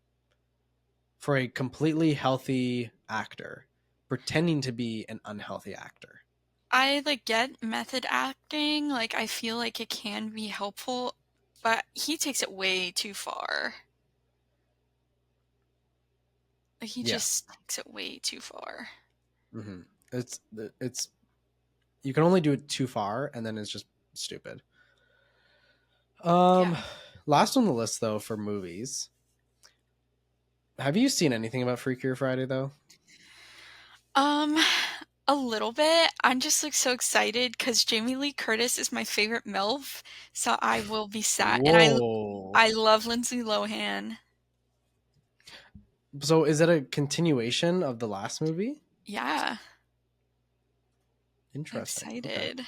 for a completely healthy actor pretending to be an unhealthy actor. I like get method acting, like I feel like it can be helpful, but he takes it way too far. Like he Yeah. just takes it way too far. Hmm. It's you can only do it too far, and then it's just stupid. Yeah. Um, Last on the list though for movies. Have you seen anything about Freakier Friday though? Um a little bit. I'm just like so excited cuz Jamie Lee Curtis is my favorite MILF, so I will be sad. And Whoa. I love Lindsay Lohan. So is it a continuation of the last movie? Yeah, I'm Interesting. Okay. excited.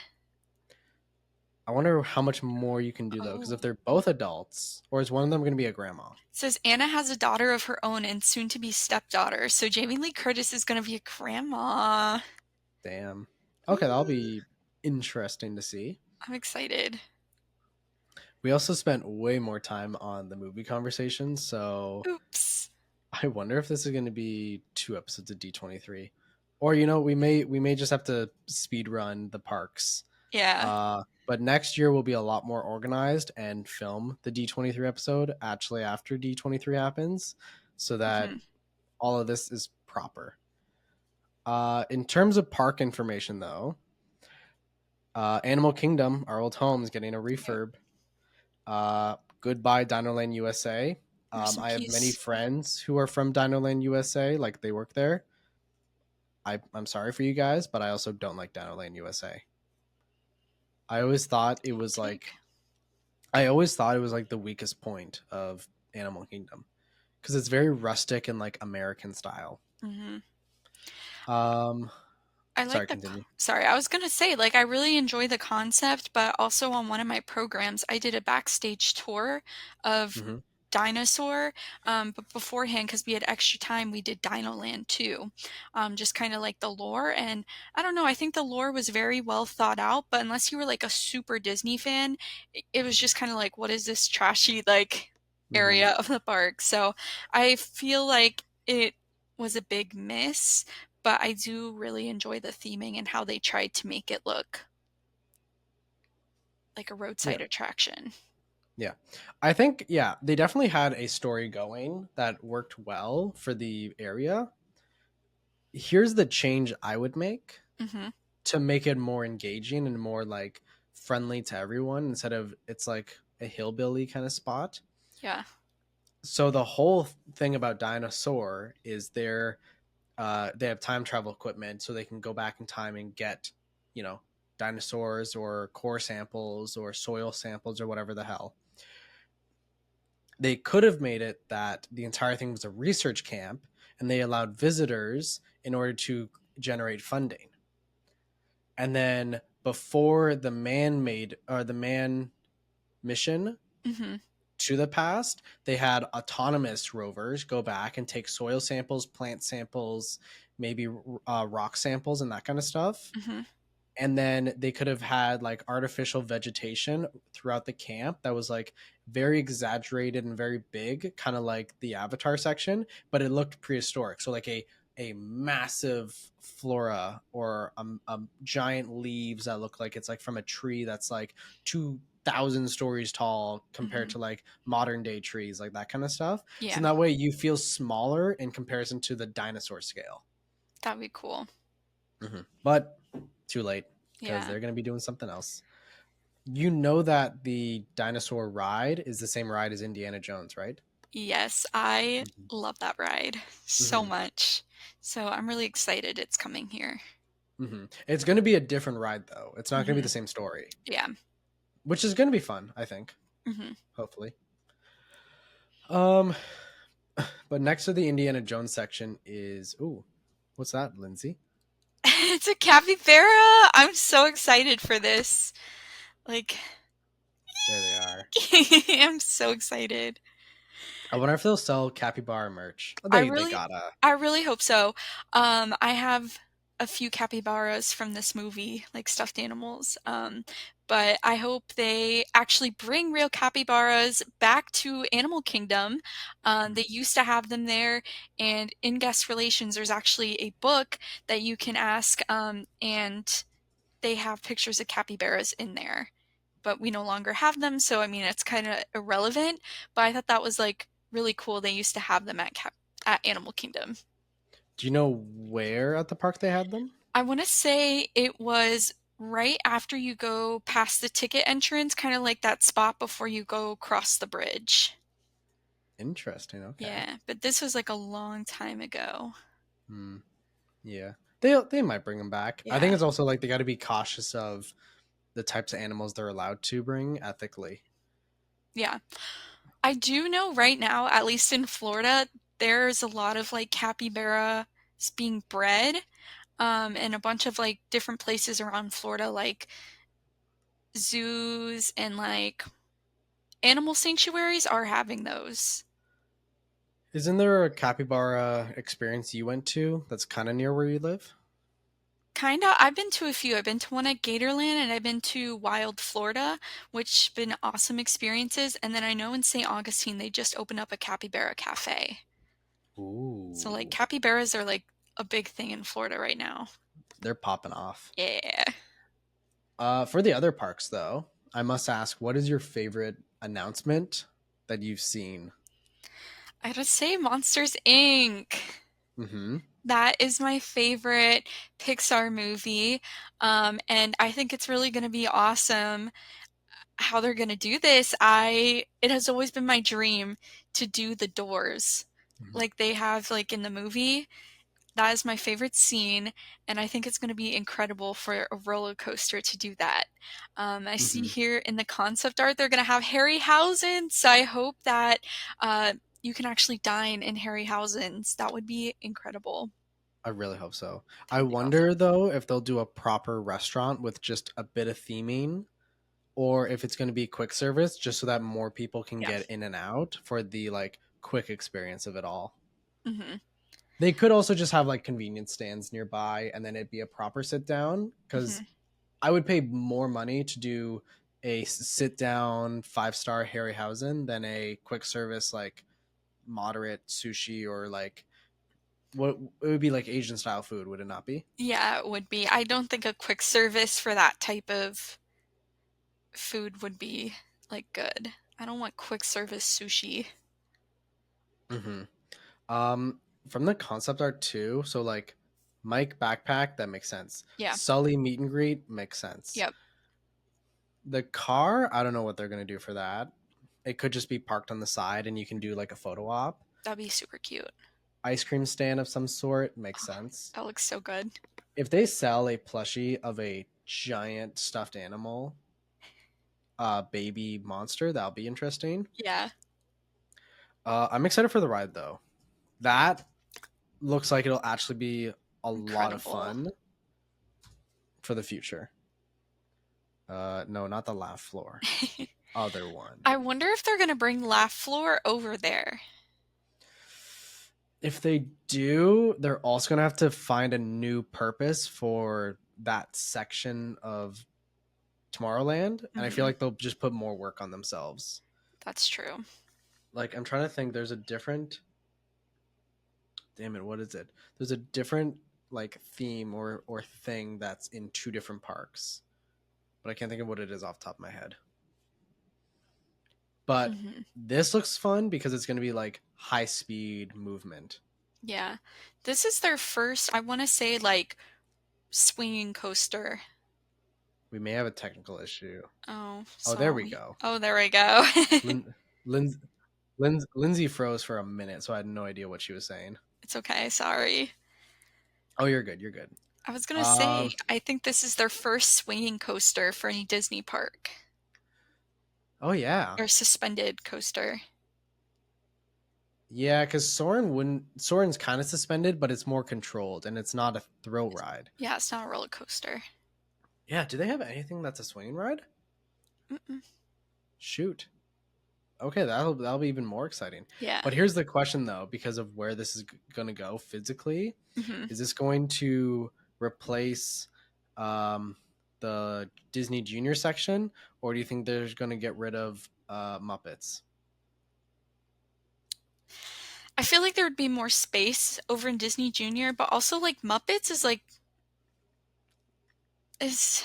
I wonder how much more you can do though, because if Oh. they're both adults, or is one of them going to be a grandma? Says Anna has a daughter of her own and soon to be stepdaughter. So Jamie Lee Curtis is going to be a grandma. Damn. Okay, that'll Ooh, be interesting to see. I'm excited. We also spent way more time on the movie conversation, so Oops. I wonder if this is going to be 2 episodes of D23, or you know, we may just have to speed run the parks. Yeah. But next year we'll be a lot more organized and film the D23 episode actually after D23 happens, so that Hmm. all of this is proper. In terms of park information, though, Animal Kingdom, our old home, is getting a Yep. refurb. Goodbye, Dinoland USA. Rest in I have many peace. friends who are from Dinoland USA, like they work there. I'm sorry for you guys, but I also don't like Dinoland USA. I always thought it Hot was take. like I always thought it was like the weakest point of Animal Kingdom because it's very rustic and like American style. Hmm. Um, I like Sorry, the continue. sorry, I was gonna say, like, I really enjoy the concept, but also on one of my programs, I did a backstage tour of Hmm. Dinosaur. But beforehand, because we had extra time, we did Dinoland too. Just kind of like the lore. And I don't know, I think the lore was very well thought out, but unless you were like a super Disney fan, it was just kind of like, what is this trashy, like, Hmm. area of the park? So I feel like it was a big miss, but I do really enjoy the theming and how they tried to make it look like a Yeah, roadside attraction. Yeah. I think, yeah, they definitely had a story going that worked well for the area. Here's the change I would make Mm-hmm. to make it more engaging and more like friendly to everyone instead of it's like a hillbilly kind of spot. Yeah. So the whole thing about Dinosaur is they have time travel equipment so they can go back in time and get, you know, dinosaurs or core samples or soil samples or whatever the hell. They could have made it that the entire thing was a research camp and they allowed visitors in order to generate funding. And then before the man made or the man mission Mm-hmm. to the past, they had autonomous rovers go back and take soil samples, plant samples, maybe rock samples, and that kind of stuff. Mm-hmm. And then they could have had like artificial vegetation throughout the camp that was like very exaggerated and very big, kind of like the Avatar section, but it looked prehistoric. So like a massive flora or giant leaves that look like it's like from a tree that's like 2,000 stories tall compared Mm-hmm. to like modern day trees, like that kind of stuff. So Yeah, in that way you feel smaller in comparison to the dinosaur scale. that'd be cool. But too late because Yeah. they're going to be doing something else. You know that the dinosaur ride is the same ride as Indiana Jones, right? Yes, I Mm-hmm. love that ride so Mm-hmm. much. So I'm really excited it's coming here. Mm-hmm. It's going to be a different ride, though. It's not going to be Mm-hmm. the same story, Yeah. which is going to be fun, I think. Mm-hmm. Hopefully. Um, but next to the Indiana Jones section is ooh, what's that, Lindsay? It's a capybara. I'm so excited for this. Like, There they are. I'm so excited. I wonder if they'll sell capybara merch. Oh, I they really gotta. I really hope so. I have a few capybaras from this movie, like stuffed animals. But I hope they actually bring real capybaras back to Animal Kingdom. They used to have them there, and in guest relations, there's actually a book that you can ask, and they have pictures of capybaras in there. But we no longer have them, so I mean, it's kind of irrelevant. But I thought that was like really cool. They used to have them at Animal Kingdom. Do you know where at the park they had them? I want to say it was right after you go past the ticket entrance, kind of like that spot before you go across the bridge. Interesting. Okay. Yeah, but this was like a long time ago. Hmm. Yeah, they might bring them back. I think Yeah. it's also like they got to be cautious of the types of animals they're allowed to bring ethically. Yeah. I do know right now, at least in Florida, there's a lot of like capybara being bred, and a bunch of like different places around Florida, like zoos and like animal sanctuaries are having those. Isn't there a capybara experience you went to that's kind of near where you live? Kinda. I've been to a few. I've been to one at Gatorland and I've been to Wild Florida, which been awesome experiences. And then I know in St. Augustine they just opened up a capybara cafe. So like Ooh, capybaras are like a big thing in Florida right now. they're popping off. Yeah. For the other parks, though, I must ask, what is your favorite announcement that you've seen? I gotta say Monsters Inc. Mm-hmm. That is my favorite Pixar movie. And I think it's really gonna be awesome how they're gonna do this. It has always been my dream to do the doors Mm-hmm. like they have like in the movie. That is my favorite scene, and I think it's going to be incredible for a roller coaster to do that. I see Mm-hmm. here in the concept art they're going to have Harryhausen, so I hope that you can actually dine in Harryhausen's. That would be incredible. I really hope so. That I would be awesome. wonder though if they'll do a proper restaurant with just a bit of theming or if it's going to be quick service just so that more people can Yeah. get in and out for the like quick experience of it all. Hmm. They could also just have like convenience stands nearby and then it'd be a proper sit down cuz Hmm. I would pay more money to do a sit down 5-star Harryhausen than a quick service like moderate sushi or like what it would be like Asian style food, would it not be? Yeah, it would be. I don't think a quick service for that type of food would be like good. I don't want quick service sushi. Hmm. From the concept art too, so like Mike backpack, that makes sense. Yeah. Sully meet and greet makes sense. Yep. The car, I don't know what they're gonna do for that. It could just be parked on the side and you can do like a photo op. That'd be super cute. Ice cream stand of some sort makes Oh, sense. that looks so good. If they sell a plushie of a giant stuffed animal, baby monster, that'll be interesting. Yeah. I'm excited for the ride though. That looks like it'll actually be a lot of Incredible. fun for the future. No, not the laugh floor. Other one. I wonder if they're gonna bring Laugh Floor over there. If they do, they're also gonna have to find a new purpose for that section of Tomorrowland, and I feel Hmm. like they'll just put more work on themselves. That's true. Like I'm trying to think, there's a different. Damn it, what is it? There's a different like theme or thing that's in two different parks, but I can't think of what it is off the top of my head. But Hmm. this looks fun because it's going to be like high speed movement. Yeah. This is their first, I want to say, like, swinging coaster. We may have a technical issue. Oh, Oh, there we sorry. go. Oh, there we go. Lin- Lin- Lindsay froze for a minute, so I had no idea what she was saying. It's okay, sorry. Oh, you're good. You're good. I was gonna say, Um. I think this is their first swinging coaster for any Disney park. Oh yeah. Or suspended coaster. Yeah, because Soren's kind of suspended, but it's more controlled and it's not a thrill ride. Yeah, it's not a roller coaster. Yeah, do they have anything that's a swinging ride? Mm-mm. Shoot. Okay, that'll be even more exciting. Yeah. But here's the question though, because of where this is going to go physically, Hmm. is this going to replace um, the Disney Junior section, or do you think they're going to get rid of Muppets? I feel like there would be more space over in Disney Junior, but also like Muppets is like is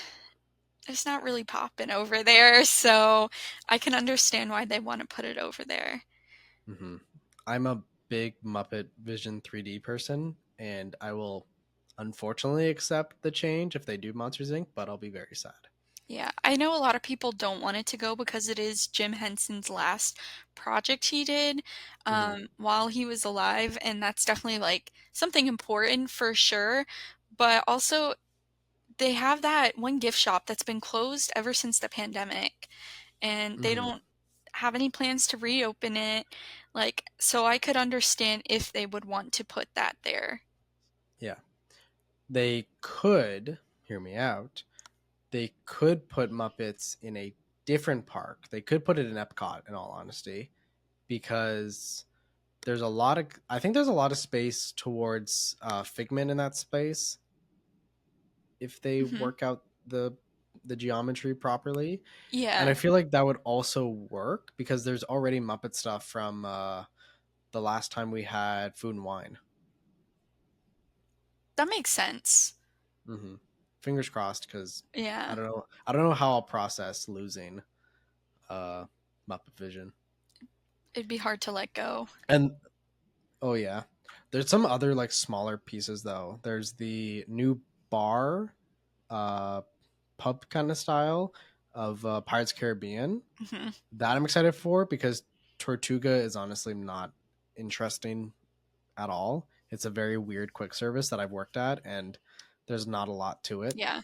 it's not really popping over there, so I can understand why they want to put it over there. Hmm. I'm a big Muppet Vision 3D person, and I will unfortunately accept the change if they do Monsters Inc., but I'll be very sad. Yeah, I know a lot of people don't want it to go because it is Jim Henson's last project he did Hmm. while he was alive, and that's definitely like something important for sure. But also, they have that one gift shop that's been closed ever since the pandemic, and they Hmm. don't have any plans to reopen it. Like, so I could understand if they would want to put that there. Yeah. They could, hear me out, they could put Muppets in a different park. They could put it in Epcot, in all honesty, because there's a lot of I think there's a lot of space towards Figment in that space if they Hmm. work out the geometry properly, and Yeah, I feel like that would also work because there's already Muppet stuff from the last time we had Food and Wine. that makes sense. Hmm. Fingers crossed, because Yeah, I don't know how I'll process losing uh Muppet Vision. it'd be hard to let go. And oh yeah, there's some other like smaller pieces though. There's the new bar, uh, pub kind of style of Pirates Caribbean Hmm. that I'm excited for because Tortuga is honestly not interesting at all. It's a very weird quick service that I've worked at, and there's not a lot to it. Yeah.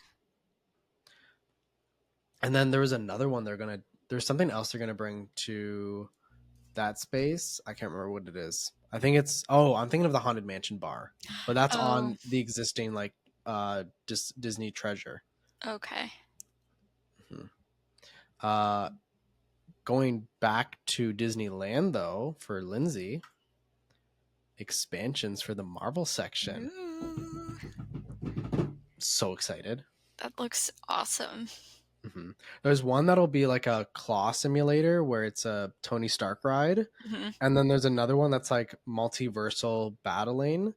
And then there was another one there's something else they're gonna bring to that space. I can't remember what it is. I'm thinking of the Haunted Mansion bar, but that's Oh, on the existing like Disney Treasure. okay. Mhm. Uh, Going back to Disneyland though for Lindsay, expansions for the Marvel section. Ooh, So excited. that looks awesome. Hmm. There's one that'll be like a claw simulator where it's a Tony Stark ride, Hmm. and then there's another one that's like multiversal battling.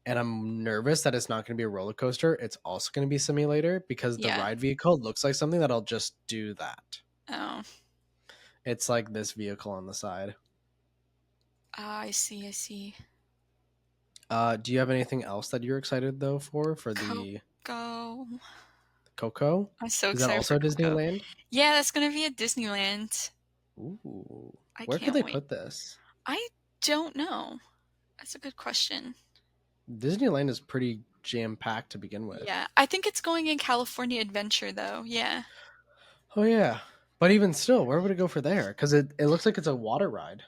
And I'm nervous that it's not going to be a roller coaster. It's also going to be a simulator because the Yeah. ride vehicle looks like something that'll just do that. Oh, It's like this vehicle on the side. Ah, I see, I see. Do you have anything else that you're excited though for the Coco. Coco? I'm so Is that excited for also Coco. Disneyland? Yeah, that's gonna be at Disneyland. Ooh, I where could they can't wait. put this? I don't know. That's a good question. Disneyland is pretty jam packed to begin with. Yeah, I think it's going in California Adventure though. Yeah. Oh yeah, but even still, where would it go for there? Because it looks like it's a water ride.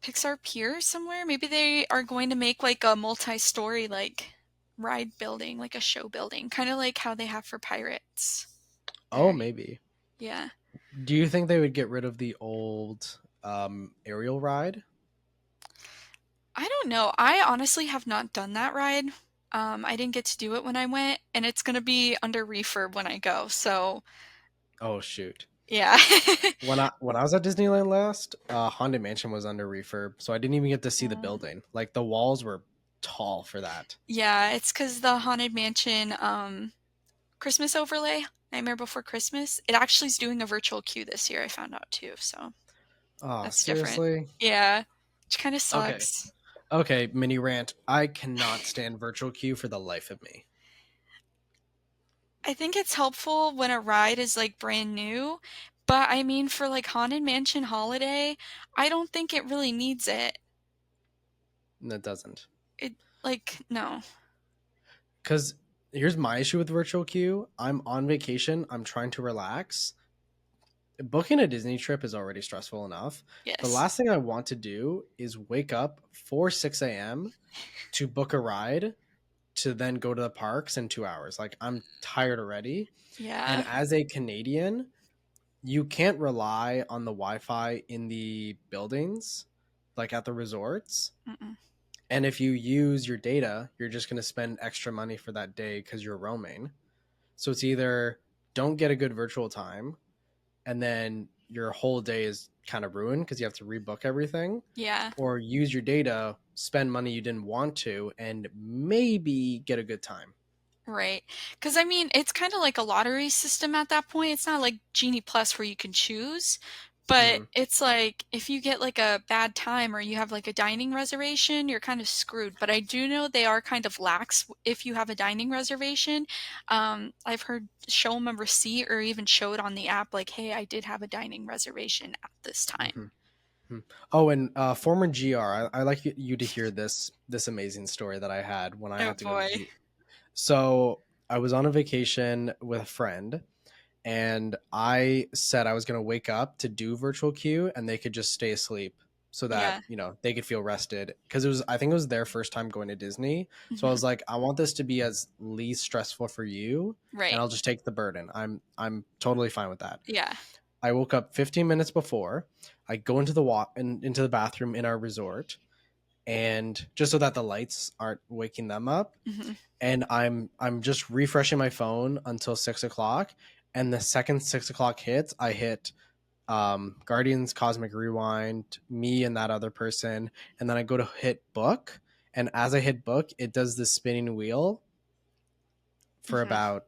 Pixar Pier somewhere? Maybe they are going to make like a multi-story like ride building, like a show building, kind of like how they have for Pirates Oh, there. maybe. Yeah. Do you think they would get rid of the old aerial ride? I don't know. I honestly have not done that ride. I didn't get to do it when I went, and it's gonna be under refurb when I go. So, Oh shoot. yeah. When I was at Disneyland last, Haunted Mansion was under refurb, so I didn't even get to see the Um, building. Like the walls were tall for that. yeah, it's because the Haunted Mansion Christmas overlay, Nightmare Before Christmas, it actually is doing a virtual queue this year. I found out too, so Oh, that's different. seriously? Yeah, which kind of Okay. sucks. Okay, mini rant. I cannot stand virtual queue for the life of me. I think it's helpful when a ride is like brand new, but I mean for like Haunted Mansion Holiday, I don't think it really needs it. And it doesn't. It like no. Because here's my issue with virtual queue. I'm on vacation. I'm trying to relax. Booking a Disney trip is already stressful enough. The Yes. last thing I want to do is wake up for 6 a.m. to book a ride to then go to the parks in 2 hours. Like, I'm tired already. And Yeah. as a Canadian, you can't rely on the Wi Fi in the buildings, like at the resorts. Mm-mm. And if you use your data, you're just going to spend extra money for that day because you're roaming. So it's either don't get a good virtual time and then your whole day is kind of ruined because you have to rebook everything, Yeah. or use your data, spend money you didn't want to, and maybe get a good time. Right. Because I mean, it's kind of like a lottery system at that point. It's not like Genie Plus where you can choose, but Mm, it's like if you get like a bad time or you have like a dining reservation, you're kind of screwed. But I do know they are kind of lax if you have a dining reservation. I've heard show them a receipt or even show it on the app, like, hey, I did have a dining reservation at this time. mhm, mhm. Oh, and former GR, I like you to hear this amazing story that I had when I Oh had to go boy. to. So I was on a vacation with a friend, and I said I was going to wake up to do virtual queue and they could just stay asleep so that, Yeah. they could feel rested, because I think it was their first time going to Disney. So I Hmm. was like, I want this to be as least stressful for you, and Right. I'll just take the burden. I'm totally fine with that. Yeah. I woke up 15 minutes before. I go into into the bathroom in our resort, and just so that the lights aren't waking them up, Hmm. and I'm just refreshing my phone until 6 o'clock. And the second 6 o'clock hits, I hit Guardians Cosmic Rewind, me and that other person, and then I go to hit book. And as I hit book, it does this spinning wheel for Hmm. about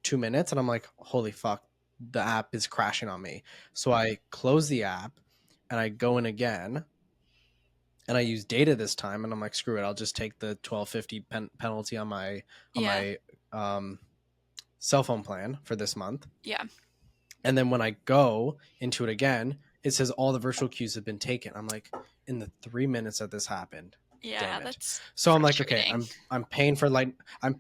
2 minutes, and I'm like, holy fuck, the app is crashing on me. So I close the app and I go in again, and I use data this time, and I'm like, screw it, I'll just take the 12.50 penalty on my on Yeah. my um, cell phone plan for this month. Yeah. And then when I go into it again, it says all the virtual queues have been taken. I'm like, in the 3 minutes that this happened, Yeah. damn it. That's So I'm like, okay, frustrating. I'm paying for I'm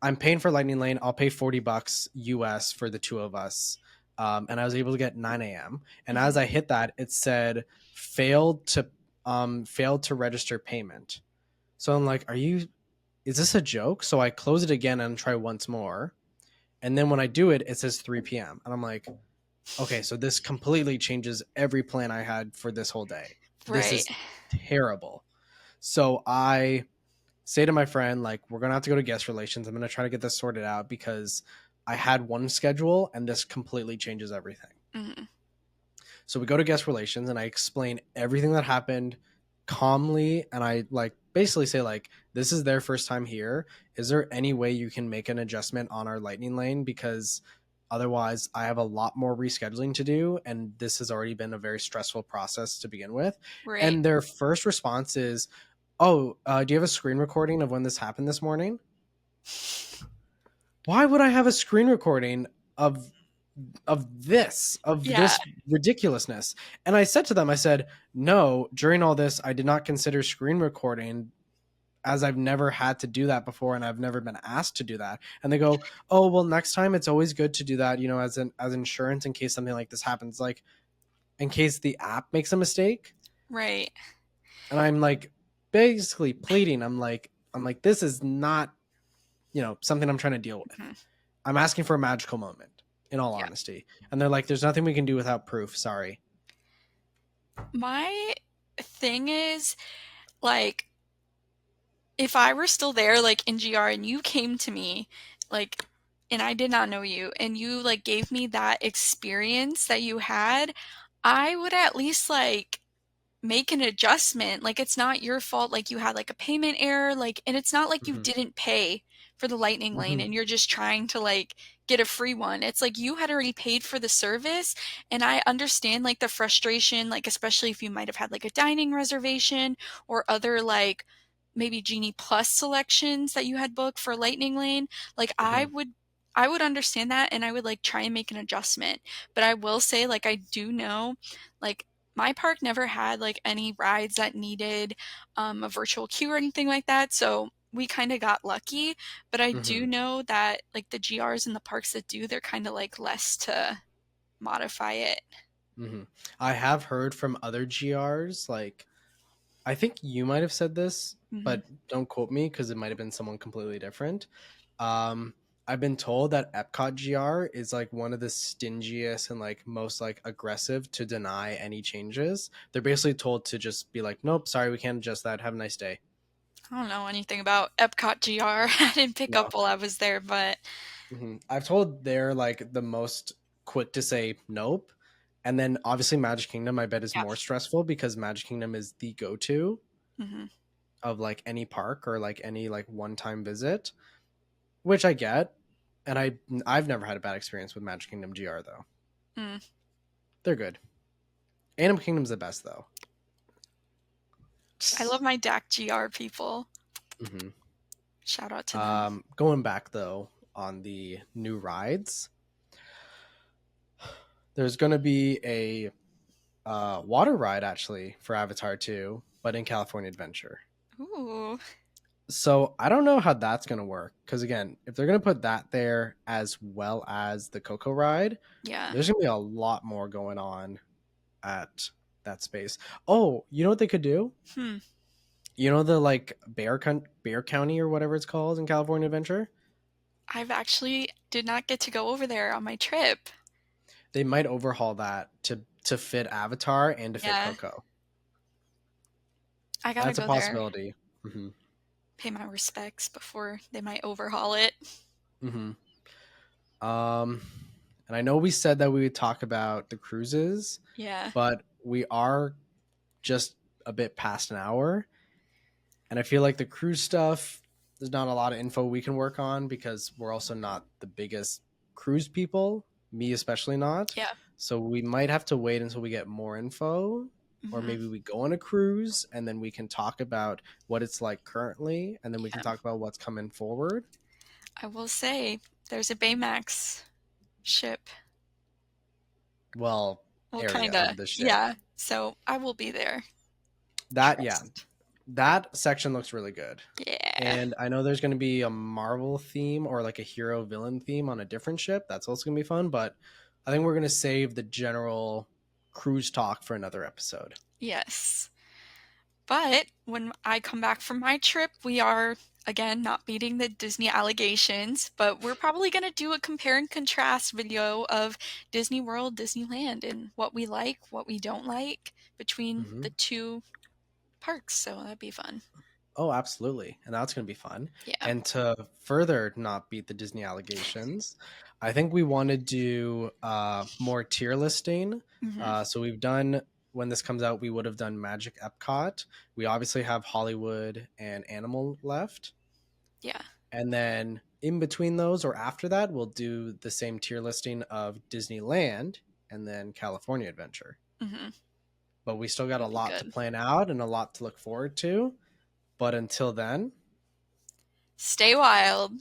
I'm paying for Lightning Lane. I'll pay $40 US for the two of us. And I was able to get 9 a.m. And as Hmm. I hit that, it said failed to register payment. So I'm like, is this a joke? So I close it again and try once more. And then when I do it, it says 3 p.m. And I'm like, okay, so this completely changes every plan I had for this whole day. This Right. is terrible. So I say to my friend, like, we're gonna have to go to guest relations. I'm gonna try to get this sorted out because I had one schedule and this completely changes everything. Hmm. So we go to guest relations and I explain everything that happened calmly, and I like basically say, like, this is their first time here. Is there any way you can make an adjustment on our lightning lane? Because Otherwise, I have a lot more rescheduling to do, and this has already been a very stressful process to begin with. Right. And their first response is, "Oh, do you have a screen recording of when this happened this morning?" Why would I have a screen recording of Yeah. this ridiculousness? And I said to them, I said, no, during all this, I did not consider screen recording, as I've never had to do that before and I've never been asked to do that. And they go, "Oh, well, next time it's always good to do that, as insurance in case something like this happens, like in case the app makes a mistake." Right. And I'm like basically pleading. I'm like this is not, something I'm trying to deal with. Mhm. I'm asking for a magical moment, in all Yeah. honesty. And they're like, "There's nothing we can do without proof. Sorry." My thing is, like, if I were still there, like, in GR and you came to me, like, and I did not know you, and you, like, gave me that experience that you had, I would at least, like, make an adjustment. Like, it's not your fault, like, you had, like, a payment error, like, and it's not like you Hmm. didn't pay for the lightning lane Hmm. and you're just trying to, like, get a free one. It's like you had already paid for the service, and I understand, like, the frustration, like, especially if you might have had, like, a dining reservation or other, like, maybe Genie Plus selections that you had booked for lightning lane. Like, Hmm. I would understand that, and I would, like, try and make an adjustment. But I will say, like, I do know, like, my park never had like any rides that needed a virtual queue or anything like that, so we kind of got lucky. But I Hmm. do know that like the GRs and the parks that do, they're kind of like less to modify it. Hmm. I have heard from other GRs, like I think you might have said this, Hmm. but don't quote me because it might have been someone completely different. Um, I've been told that Epcot GR is like one of the stingiest and like most like aggressive to deny any changes. They're basically told to just be like, "Nope, sorry, we can't adjust that. Have a nice day." I don't know anything about Epcot GR. I didn't pick No. up while I was there, but I've told they're like the most quick to say nope. And then obviously Magic Kingdom, I bet, is yeah. more stressful because Magic Kingdom is the go-to Hmm. of like any park or like any like one-time visit, which I get. And I've never had a bad experience with Magic Kingdom GR though. Mm. They're good. Animal Kingdom's the best though. I love my DAC GR people. Hmm. Shout out to them. Going back though on the new rides, there's going to be a water ride actually for Avatar 2, but in California Adventure. Ooh. So I don't know how that's going to work because again, if they're going to put that there as well as the Coco ride, Yeah. there's going to be a lot more going on at that space. Oh, you know what they could do? Hmm. You know the like Bear County or whatever it's called in California Adventure? I've actually did not get to go over there on my trip. They might overhaul that to fit Avatar and to fit Yeah. Coco. I gotta That's a go there. possibility. Hmm. Pay my respects before they might overhaul it. Hmm. Um, and I know we said that we would talk about the cruises, Yeah. but we are just a bit past an hour. And I feel like the cruise stuff, there's not a lot of info we can work on because we're also not the biggest cruise people, me especially not. Yeah. So we might have to wait until we get more info, or Hmm. maybe we go on a cruise and then we can talk about what it's like currently, and then we can Yeah. talk about what's coming forward. I will say there's a Baymax ship. Well, Well, area kinda. of the ship. Yeah. So I will be there. That, yeah, Trust. that section looks really good. Yeah. And I know there's going to be a Marvel theme or like a hero villain theme on a different ship. That's also going to be fun. But I think we're going to save the general cruise talk for another episode. Yes. But when I come back from my trip, we are again not beating the Disney allegations, but we're probably going to do a compare and contrast video of Disney World, Disneyland, and what we like, what we don't like between Hmm. the two parks. So that'd be fun. Oh, absolutely. And that's going to be fun. Yeah. And to further not beat the Disney allegations, I think we want to do more tier listing. Hmm. So we've done, when this comes out, we would have done Magic Epcot. We obviously have Hollywood and Animal left. Yeah. And then in between those or after that, we'll do the same tier listing of Disneyland and then California Adventure. Mm-hmm. But we still got a That'd be lot to good. plan out and a lot to look forward to. But until then, Stay wild.